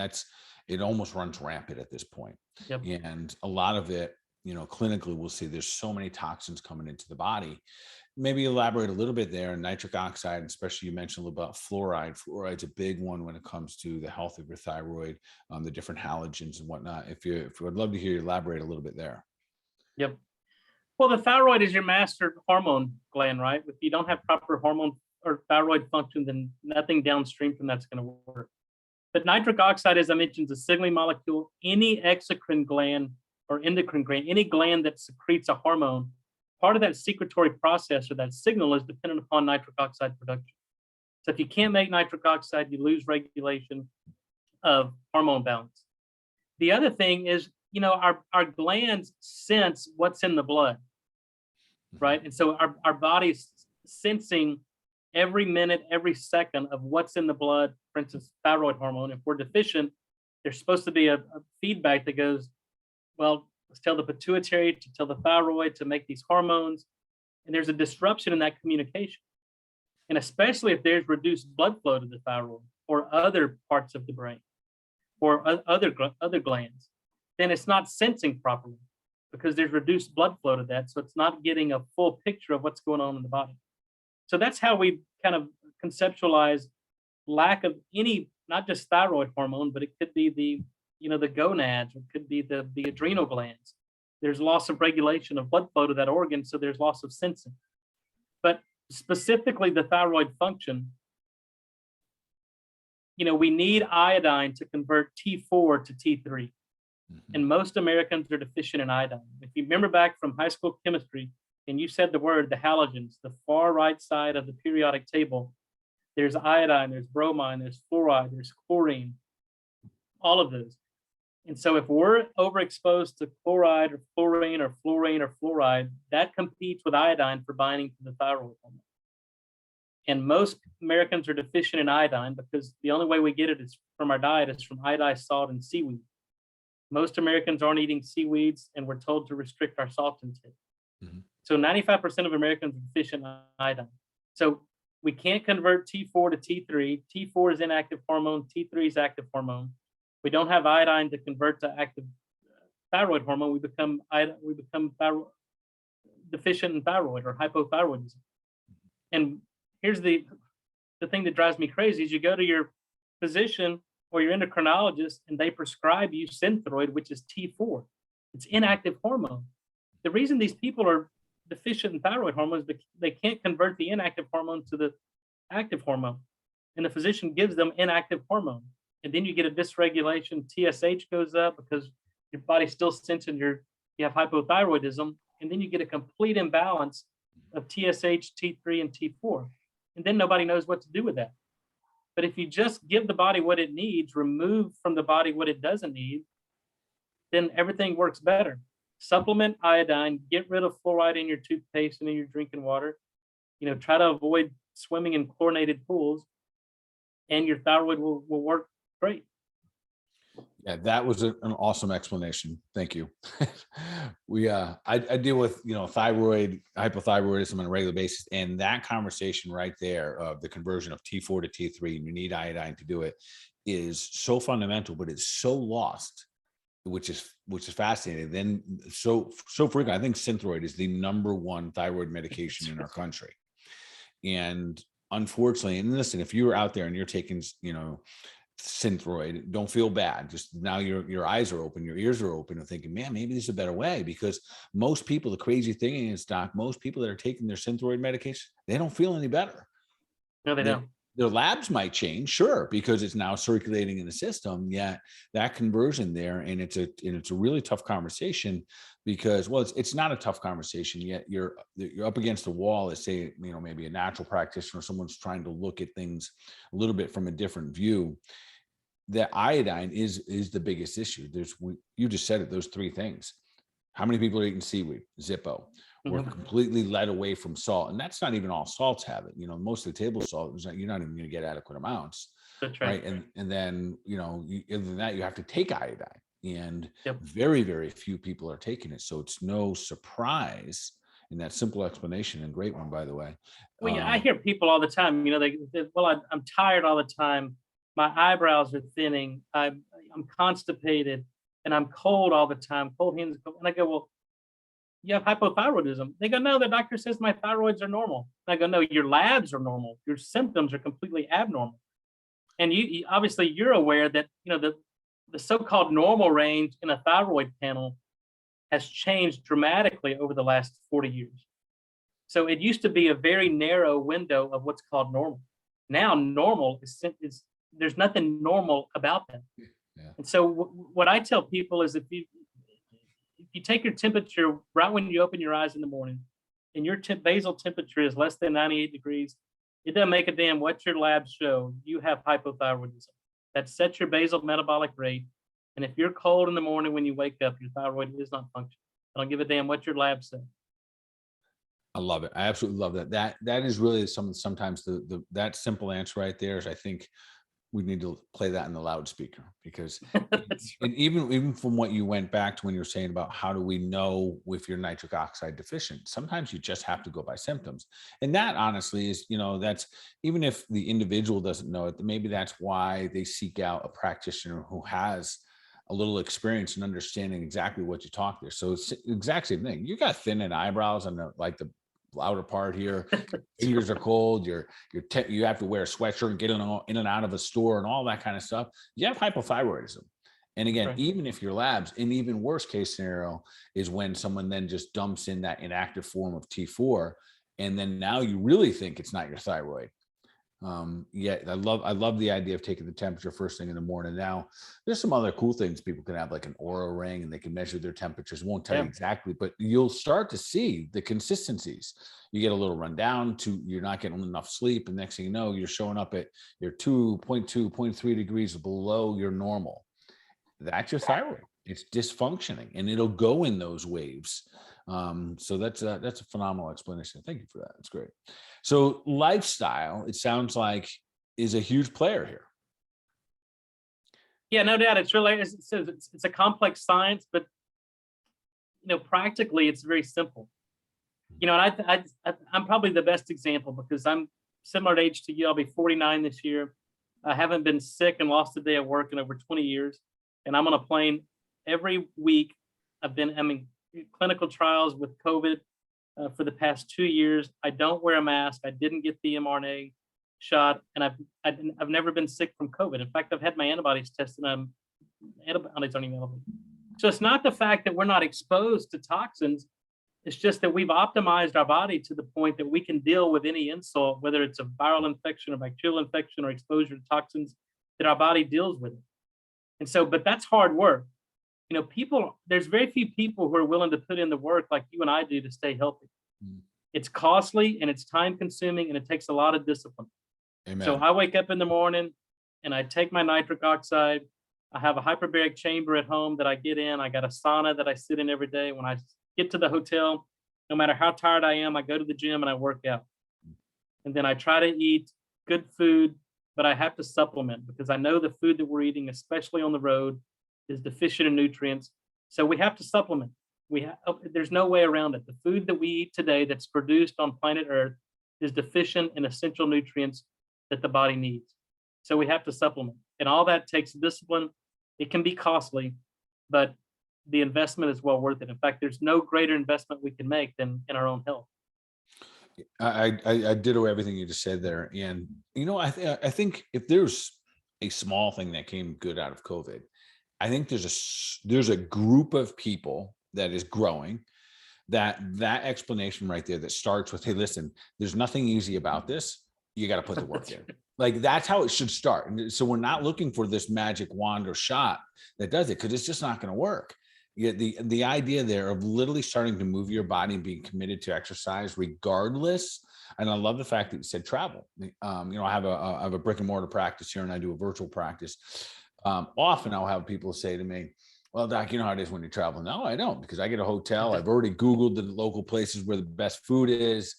A: it almost runs rampant at this point.
B: Yep.
A: And a lot of it, clinically, we'll see there's so many toxins coming into the body. Maybe elaborate a little bit there. Nitric oxide, especially you mentioned a little about fluoride. Fluoride's a big one when it comes to the health of your thyroid, the different halogens and whatnot. If you would love to hear you elaborate a little bit there.
B: Yep. Well, the thyroid is your master hormone gland, right? If you don't have proper hormone or thyroid function, then nothing downstream from that's going to work. But nitric oxide, as I mentioned, is a signaling molecule. Any exocrine gland or endocrine gland, any gland that secretes a hormone, part of that secretory process or that signal is dependent upon nitric oxide production. So if you can't make nitric oxide, you lose regulation of hormone balance. The other thing is, our glands sense what's in the blood, right? And so our body's sensing every minute, every second of what's in the blood. For instance, thyroid hormone, if we're deficient, there's supposed to be a feedback that goes, well, let's tell the pituitary to tell the thyroid to make these hormones. And there's a disruption in that communication. And especially if there's reduced blood flow to the thyroid or other parts of the brain or other glands, then it's not sensing properly because there's reduced blood flow to that. So it's not getting a full picture of what's going on in the body. So that's how we kind of conceptualize lack of any, not just thyroid hormone, but it could be the gonads, it could be the adrenal glands. There's loss of regulation of blood flow to that organ, so there's loss of sensing. But specifically the thyroid function, we need iodine to convert T4 to T3. And most Americans are deficient in iodine. If you remember back from high school chemistry, and you said the word, the halogens, the far right side of the periodic table, there's iodine, there's bromine, there's fluoride, there's chlorine, all of those. And so if we're overexposed to chloride or fluorine or fluorine or fluoride, that competes with iodine for binding to the thyroid hormone. And most Americans are deficient in iodine because the only way we get it is from our diet is from iodized salt and seaweed. Most Americans aren't eating seaweeds, and we're told to restrict our salt intake. Mm-hmm. So 95% of Americans are deficient in iodine. So we can't convert T4 to T3. T4 is inactive hormone. T3 is active hormone. We don't have iodine to convert to active thyroid hormone. We become deficient in thyroid or hypothyroidism. And here's the thing that drives me crazy is you go to your physician or your endocrinologist and they prescribe you Synthroid, which is T4. It's inactive hormone. The reason these people are deficient in thyroid hormone is because they can't convert the inactive hormone to the active hormone. And the physician gives them inactive hormone. And then you get a dysregulation. TSH goes up because your body's still sensing you have hypothyroidism. And then you get a complete imbalance of TSH, T3, and T4. And then nobody knows what to do with that. But if you just give the body what it needs, remove from the body what it doesn't need, then everything works better. Supplement iodine, get rid of fluoride in your toothpaste and in your drinking water. Try to avoid swimming in chlorinated pools, and your thyroid will work great.
A: Yeah, that was an awesome explanation. Thank you. I deal with, thyroid, hypothyroidism on a regular basis. And that conversation right there of the conversion of T4 to T3, and you need iodine to do it, is so fundamental, but it's so lost, which is fascinating. Then so frequent. I think Synthroid is the number one thyroid medication in our country. And unfortunately, and listen, if you're out there and you're taking, Synthroid, don't feel bad. Just now your eyes are open, your ears are open, and thinking, man, maybe there's a better way. Because most people, the crazy thing is, Doc, most people that are taking their Synthroid medication, they don't feel any better.
B: No, they don't.
A: Their labs might change, sure, because it's now circulating in the system. Yet that conversion there, and it's a really tough conversation because, well, it's not a tough conversation yet. You're up against a wall. Let's say, maybe a natural practitioner, someone's trying to look at things a little bit from a different view. That iodine is the biggest issue. You just said it, those three things. How many people are eating seaweed? Zippo. We're completely led away from salt. And that's not even all salts have it. Most of the table salt, you're not even going to get adequate amounts.
B: That's right.
A: And then, other than that, you have to take iodine. And very, very few people are taking it. So it's no surprise in that simple explanation, and great one, by the way.
B: Well, I hear people all the time, I'm tired all the time. My eyebrows are thinning. I'm constipated, and I'm cold all the time. Cold hands. And I go, well, you have hypothyroidism. They go, no, the doctor says my thyroids are normal. And I go, no, your labs are normal. Your symptoms are completely abnormal. And you obviously you're aware that the so-called normal range in a thyroid panel has changed dramatically over the last 40 years. So it used to be a very narrow window of what's called normal. Now normal is there's nothing normal about that. Yeah. And so what I tell people is if you take your temperature right when you open your eyes in the morning and your basal temperature is less than 98 degrees, it doesn't make a damn what your labs show. You have hypothyroidism. That sets your basal metabolic rate. And if you're cold in the morning when you wake up, your thyroid is not functioning. I don't give a damn what your labs say.
A: I love it. I absolutely love that. That is really sometimes that simple answer right there is, I think, we need to play that in the loudspeaker, because and even from what you went back to when you were saying about how do we know if you're nitric oxide deficient, sometimes you just have to go by symptoms. And that honestly is, that's, even if the individual doesn't know it, maybe that's why they seek out a practitioner who has a little experience in understanding exactly what you talk there. So it's the exact same thing. You got thin and eyebrows on the outer part here, fingers are cold, you have to wear a sweatshirt and get in and out of a store and all that kind of stuff. You have hypothyroidism. And again, right. Even if your labs, an even worse case scenario is when someone then just dumps in that inactive form of T4, and then now you really think it's not your thyroid. Yeah, I love the idea of taking the temperature first thing in the morning. Now, there's some other cool things people can have, like an Oura ring, and they can measure their temperatures. Won't tell you exactly, but you'll start to see the consistencies. You get a little rundown to you're not getting enough sleep, and next thing you know, you're showing up at your 2.2, 0.3 degrees below your normal. That's your thyroid. It's dysfunctioning, and it'll go in those waves. So that's a phenomenal explanation. Thank you for that. That's great. So lifestyle, it sounds like, is a huge player here.
B: Yeah, no doubt. It's really, it's a complex science, but practically it's very simple. And I'm probably the best example because I'm similar age to you. I'll be 49 this year. I haven't been sick and lost a day of work in over 20 years. And I'm on a plane every week. I've been having clinical trials with COVID for the past 2 years. I don't wear a mask. I didn't get the mRNA shot, and I've never been sick from COVID. In fact, I've had my antibodies tested. Antibodies aren't even available. So it's not the fact that we're not exposed to toxins. It's just that we've optimized our body to the point that we can deal with any insult, whether it's a viral infection or bacterial infection or exposure to toxins, that our body deals with it. And so, but that's hard work. There's very few people who are willing to put in the work like you and I do to stay healthy. It's costly and it's time consuming and it takes a lot of discipline.
A: Amen.
B: So I wake up in the morning and I take my nitric oxide. I have a hyperbaric chamber at home that I get in. I got a sauna that I sit in every day. When I get to the hotel, no matter how tired I am, I go to the gym and I work out. And then I try to eat good food, but I have to supplement because I know the food that we're eating, especially on the road, is deficient in nutrients. So we have to supplement. There's no way around it. The food that we eat today that's produced on planet Earth is deficient in essential nutrients that the body needs. So we have to supplement. And all that takes discipline. It can be costly, but the investment is well worth it. In fact, there's no greater investment we can make than in our own health.
A: I ditto everything you just said there. And, I think if there's a small thing that came good out of COVID, I think there's a group of people that is growing that explanation right there that starts with, hey, listen, there's nothing easy about this. You got to put the work in. Like, that's how it should start. And so we're not looking for this magic wand or shot that does it, because it's just not going to work. The idea there of literally starting to move your body and being committed to exercise regardless. And I love the fact that you said travel. I have a brick and mortar practice here and I do a virtual practice. Often I'll have people say to me, well, Doc, you know how it is when you travel. No, I don't, because I get a hotel. I've already Googled the local places where the best food is.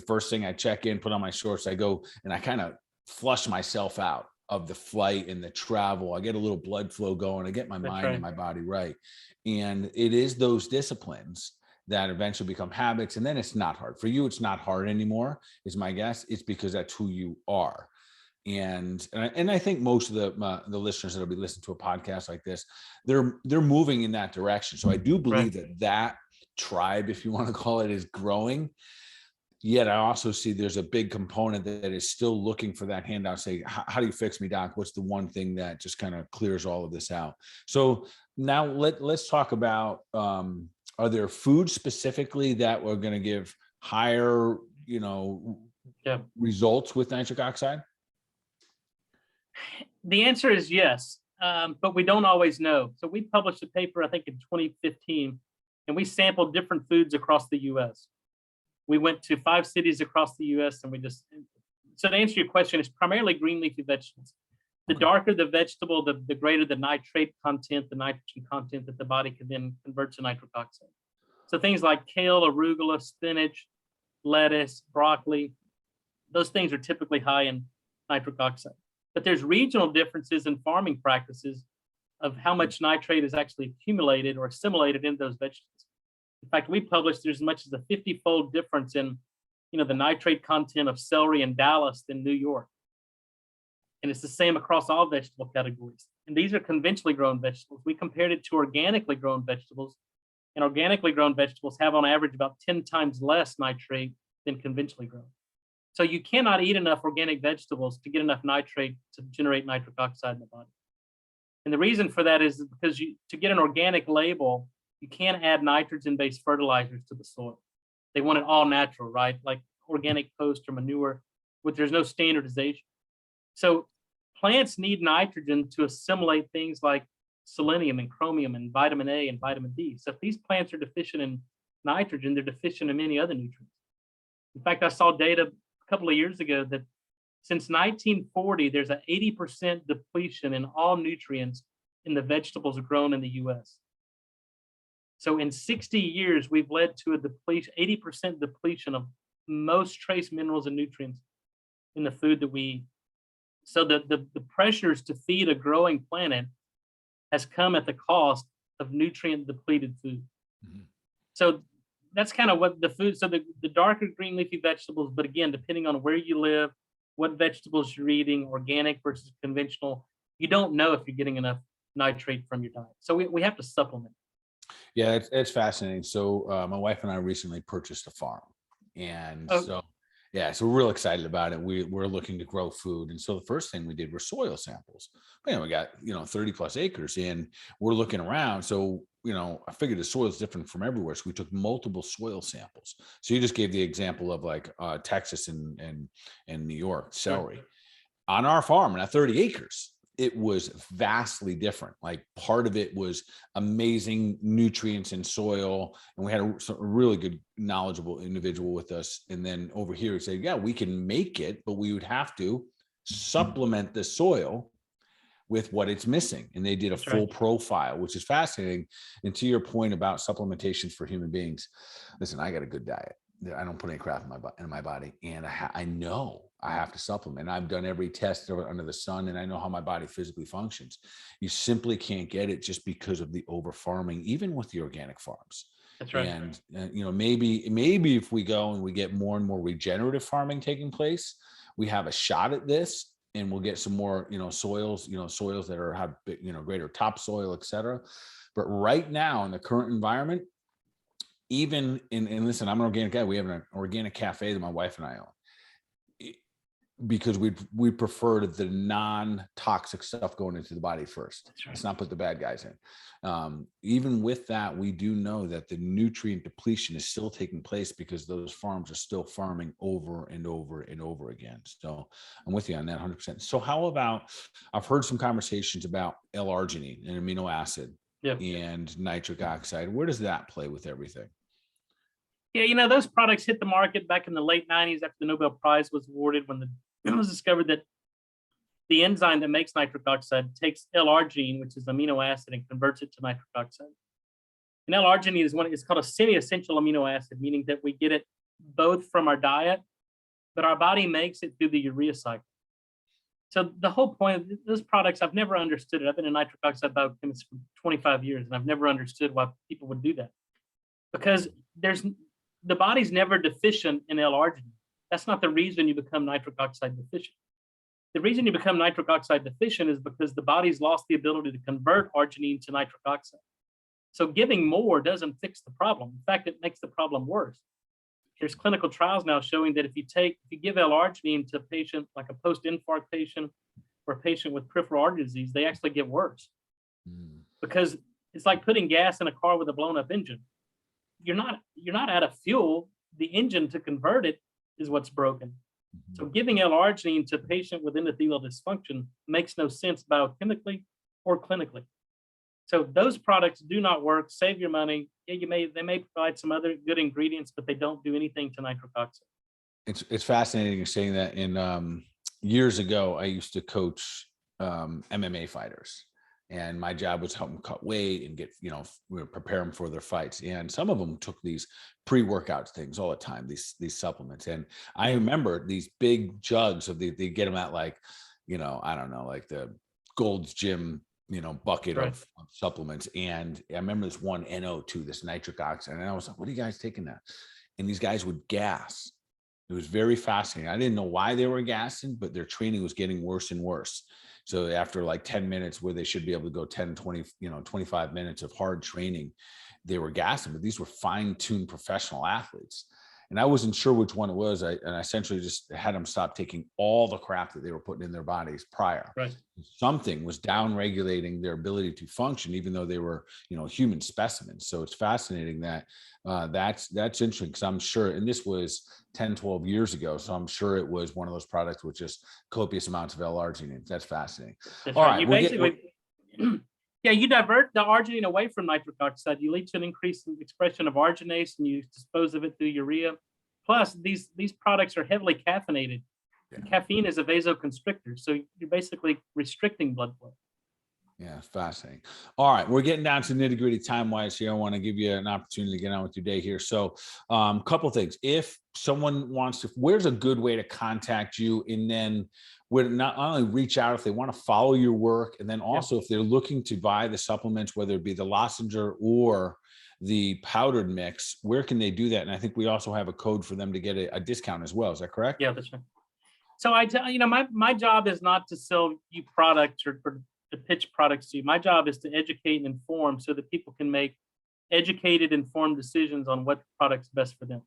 A: First thing I check in, put on my shorts, I go and I kind of flush myself out of the flight and the travel. I get a little blood flow going. I get my mind and my body right. And it is those disciplines that eventually become habits. And then it's not hard. For you, it's not hard anymore, is my guess. It's because that's who you are. And I think most of the listeners that'll be listening to a podcast like this, they're moving in that direction. So I do believe that tribe, if you want to call it, is growing. Yet I also see there's a big component that is still looking for that handout. Say, how do you fix me, Doc? What's the one thing that just kind of clears all of this out? So now let's talk about, are there foods specifically that we're going to give higher, results with nitric oxide?
B: The answer is yes, but we don't always know. So we published a paper, I think in 2015, and we sampled different foods across the U.S. We went to 5 cities across the U.S. and so to answer your question, it's primarily green leafy vegetables. The darker the vegetable, the greater the nitrate content, the nitrogen content that the body can then convert to nitric oxide. So things like kale, arugula, spinach, lettuce, broccoli, those things are typically high in nitric oxide. But there's regional differences in farming practices of how much nitrate is actually accumulated or assimilated in those vegetables. In fact, we published there's as much as a 50-fold difference in, the nitrate content of celery in Dallas than New York. And it's the same across all vegetable categories. And these are conventionally grown vegetables. We compared it to organically grown vegetables, and organically grown vegetables have on average about 10 times less nitrate than conventionally grown. So you cannot eat enough organic vegetables to get enough nitrate to generate nitric oxide in the body. And the reason for that is because to get an organic label, you can't add nitrogen-based fertilizers to the soil. They want it all natural, right? Like organic post or manure. there's no standardization. So plants need nitrogen to assimilate things like selenium and chromium and vitamin A and vitamin D. So if these plants are deficient in nitrogen, they're deficient in many other nutrients. In fact, I saw data a couple of years ago that since 1940, there's an 80% depletion in all nutrients in the vegetables grown in the US. So in 60 years, we've led to a depletion, 80% depletion of most trace minerals and nutrients in the food that we eat. So the pressures to feed a growing planet has come at the cost of nutrient depleted food. Mm-hmm. So that's kind of what the food, so the darker green leafy vegetables, but again, depending on where you live, what vegetables you're eating, organic versus conventional, you don't know if you're getting enough nitrate from your diet. So we have to supplement.
A: Yeah, it's fascinating. So my wife and I recently purchased a farm, and so we're real excited about it. We're looking to grow food, and so the first thing we did were soil samples. We got 30 plus acres, and we're looking around. So I figured the soil is different from everywhere, so we took multiple soil samples. So you just gave the example of like Texas and New York celery. Sure. On our farm, on 30 acres, it was vastly different. Like part of it was amazing nutrients in soil, and we had a really good, knowledgeable individual with us. And then over here, we said, yeah, we can make it, but we would have to supplement the soil with what it's missing. And they did a full profile, which is fascinating. And to your point about supplementations for human beings, listen, I got a good diet. I don't put any crap in my body, and I know I have to supplement. I've done every test under the sun, and I know how my body physically functions. You simply can't get it just because of the over farming, even with the organic farms.
B: That's right.
A: And maybe if we go and we get more and more regenerative farming taking place, we have a shot at this, and we'll get some more, soils that have greater topsoil, et cetera. But right now in the current environment, even and listen, I'm an organic guy. We have an organic cafe that my wife and I own, because we prefer the non-toxic stuff going into the body first. That's right. Let's not put the bad guys in. Even with that, we do know that the nutrient depletion is still taking place because those farms are still farming over and over and over again. So I'm with you on that 100%. So how about, I've heard some conversations about L-arginine, an amino acid, and nitric oxide. Where does that play with everything?
B: Yeah, those products hit the market back in the late 90s after the Nobel Prize was awarded, when it was discovered that the enzyme that makes nitric oxide takes L-arginine, which is amino acid, and converts it to nitric oxide. And L-arginine is called a semi-essential amino acid, meaning that we get it both from our diet, but our body makes it through the urea cycle. So the whole point of those products, I've never understood it. I've been a nitric oxide biochemist for 25 years, and I've never understood why people would do that. Because the body's never deficient in L-arginine. That's not the reason you become nitric oxide deficient. The reason you become nitric oxide deficient is because the body's lost the ability to convert arginine to nitric oxide. So giving more doesn't fix the problem. In fact, it makes the problem worse. There's clinical trials now showing that if you give L-arginine to a patient, like a post-infarct patient or a patient with peripheral artery disease, they actually get worse. Because it's like putting gas in a car with a blown-up engine. You're not out of fuel. The engine to convert it is what's broken. So giving L-arginine to a patient with endothelial dysfunction makes no sense biochemically or clinically. So those products do not work. Save your money. Yeah, they may provide some other good ingredients, but they don't do anything to nitric oxide.
A: It's fascinating you're saying that. In years ago, I used to coach MMA fighters. And my job was help them cut weight and get, prepare them for their fights. And some of them took these pre-workout things all the time, these supplements. And I remember these big jugs of they get them at like, I don't know, like the Gold's Gym, bucket of supplements. And I remember this one NO2, this nitric oxide. And I was like, what are you guys taking that? And these guys would gas. It was very fascinating. I didn't know why they were gassing, but their training was getting worse and worse. So after like 10 minutes where they should be able to go 10, 20, 25 minutes of hard training, they were gassing, but these were fine-tuned professional athletes. and I wasn't sure which one it was. I essentially just had them stop taking all the crap that they were putting in their bodies prior.
B: Right.
A: Something was down regulating their ability to function, even though they were, human specimens. So it's fascinating that that's interesting, because I'm sure, and this was 10, 12 years ago. So I'm sure it was one of those products with just copious amounts of L-arginine. That's fascinating.
B: That's
A: All
B: right.
A: right.
B: You basically, yeah, you divert the arginine away from nitric oxide. You lead to an increase in expression of arginase, and you dispose of it through urea. Plus, these products are heavily caffeinated.
A: Yeah.
B: Caffeine is a vasoconstrictor, so you're basically restricting blood flow.
A: Yeah, fascinating. All right, we're getting down to nitty gritty time wise here. I want to give you an opportunity to get on with your day here. So, couple things. If someone wants to, where's a good way to contact you, and then would not only reach out if they want to follow your work, and then also if they're looking to buy the supplements, whether it be the lozenge or the powdered mix, where can they do that? And I think we also have a code for them to get a discount as well. Is that correct?
B: Yeah, that's right. So I tell my job is not to sell you products or to pitch products to you. My job is to educate and inform so that people can make educated, informed decisions on what product's best for them.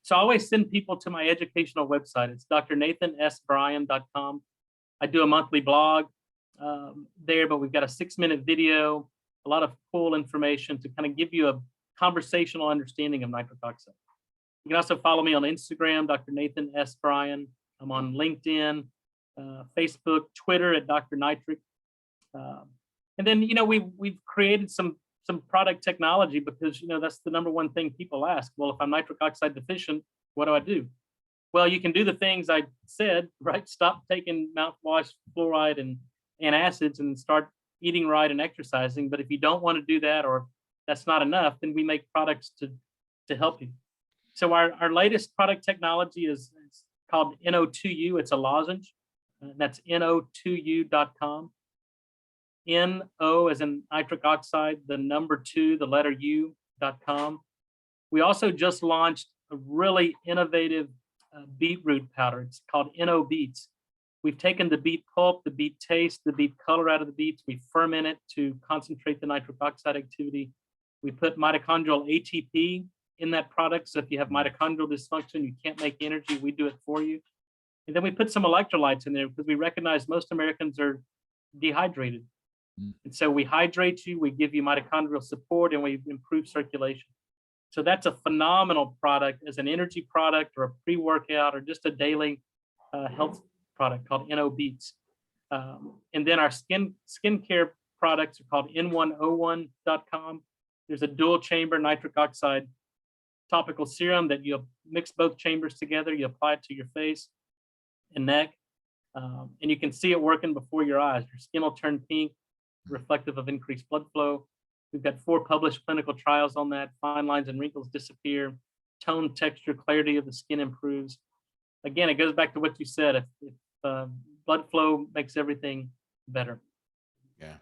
B: So I always send people to my educational website. It's drnathonsbryan.com. I do a monthly blog there, but we've got a 6-minute video, a lot of cool information to kind of give you a conversational understanding of nitric oxide. You can also follow me on Instagram, Dr. Nathan S. Bryan. I'm on LinkedIn, Facebook, Twitter at Dr. Nitric. And then, we've created some product technology because, that's the number one thing people ask. Well, if I'm nitric oxide deficient, what do I do? Well, you can do the things I said, right? Stop taking mouthwash, fluoride, and acids, and start eating right and exercising. But if you don't want to do that, or that's not enough, then we make products to help you. So our latest product technology is called NO2U. It's a lozenge. That's no2u.com. NO as in nitric oxide, the number 2, the letter U.com. We also just launched a really innovative beetroot powder. It's called NO Beets. We've taken the beet pulp, the beet taste, the beet color out of the beets. We ferment it to concentrate the nitric oxide activity. We put mitochondrial ATP in that product. So if you have mitochondrial dysfunction, you can't make energy, we do it for you. And then we put some electrolytes in there because we recognize most Americans are dehydrated. And so we hydrate you, we give you mitochondrial support, and we improve circulation. So that's a phenomenal product as an energy product or a pre-workout or just a daily health product called NO Beets. And then our skincare products are called N101.com. There's a dual chamber nitric oxide topical serum that you mix both chambers together. You apply it to your face and neck, and you can see it working before your eyes. Your skin will turn pink, reflective of increased blood flow. We've got 4 published clinical trials on that. Fine lines and wrinkles disappear. Tone, texture, clarity of the skin improves. Again, it goes back to what you said. If blood flow makes everything better.
A: Yeah.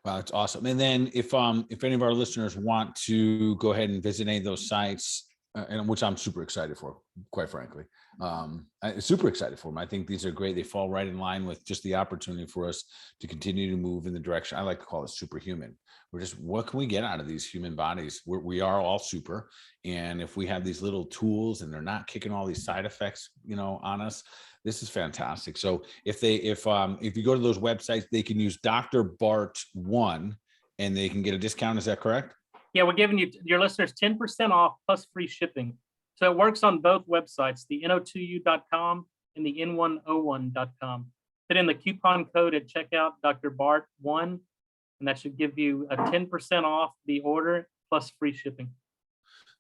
A: Wow, it's awesome. And then if any of our listeners want to go ahead and visit any of those sites, and which I'm super excited for, quite frankly, I'm super excited for them. I think these are great. They fall right in line with just the opportunity for us to continue to move in the direction I like to call it superhuman. We're just, what can we get out of these human bodies? We are all super. And if we have these little tools and they're not kicking all these side effects, on us, this is fantastic. So if you go to those websites, they can use Dr. Bart 1 and they can get a discount. Is that correct?
B: Yeah, we're giving your listeners 10% off plus free shipping. So it works on both websites, the no2u.com and the n101.com. Put in the coupon code at checkout, Dr. Bart 1, and that should give you a 10% off the order plus free shipping.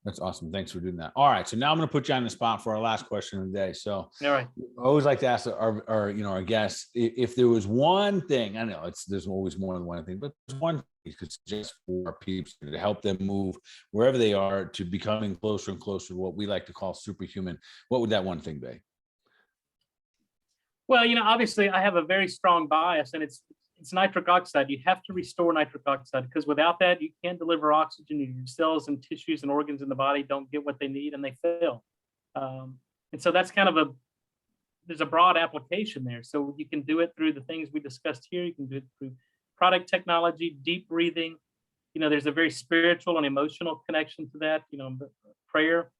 A: That's awesome. Thanks for doing that. All right. So now I'm going to put you on the spot for our last question of the day. So
B: all right.
A: I always like to ask our guests, if there was one thing, I know there's always more than one thing, but there's one thing you could suggest for our peeps to help them move wherever they are to becoming closer and closer to what we like to call superhuman. What would that one thing be?
B: Well, obviously I have a very strong bias, and it's nitric oxide. You have to restore nitric oxide because without that, you can't deliver oxygen. Your cells and tissues and organs in the body don't get what they need and they fail. And so that's kind of there's a broad application there. So you can do it through the things we discussed here. You can do it through product technology, deep breathing. There's a very spiritual and emotional connection to that, prayer.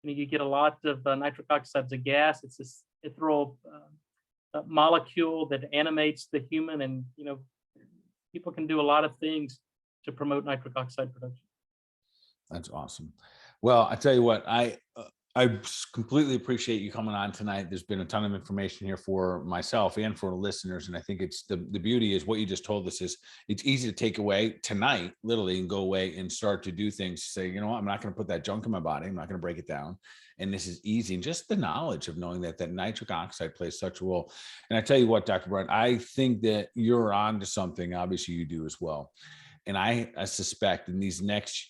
B: you get a lot of nitric oxide as a gas. It's this ethereal molecule that animates the human, and people can do a lot of things to promote nitric oxide production.
A: That's awesome. Well, I tell you what, I completely appreciate you coming on tonight. There's been a ton of information here for myself and for the listeners. And I think it's the beauty is what you just told us is it's easy to take away tonight, literally, and go away and start to do things. Say, you know what, I'm not going to put that junk in my body. I'm not going to break it down. And this is easy. And just the knowledge of knowing that nitric oxide plays such a role. And I tell you what, Dr. Bryan, I think that you're on to something. Obviously you do as well. And I suspect in these next,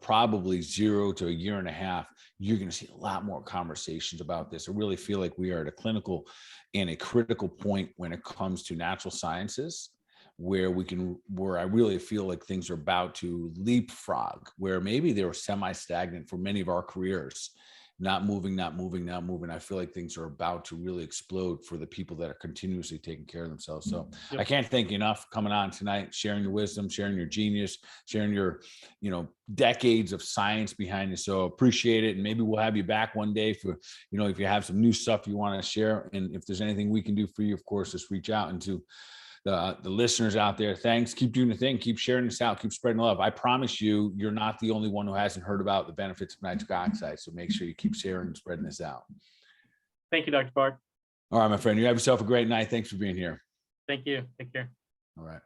A: probably 0 to a year and a half, you're going to see a lot more conversations about this. I really feel like we are at a clinical and a critical point when it comes to natural sciences, where I really feel like things are about to leapfrog, where maybe they were semi-stagnant for many of our careers, not moving. I feel like things are about to really explode for the people that are continuously taking care of themselves. So I can't thank you enough for coming on tonight, sharing your wisdom, sharing your genius, sharing your, decades of science behind you. So appreciate it. And maybe we'll have you back one day for, if you have some new stuff you want to share. And if there's anything we can do for you, of course, just reach out. And to the listeners out there, thanks. Keep doing the thing. Keep sharing this out. Keep spreading love. I promise you, you're not the only one who hasn't heard about the benefits of nitric oxide. So make sure you keep sharing and spreading this out.
B: Thank you, Dr. Bart.
A: All right, my friend. You have yourself a great night. Thanks for being here.
B: Thank you. Take care.
A: All right.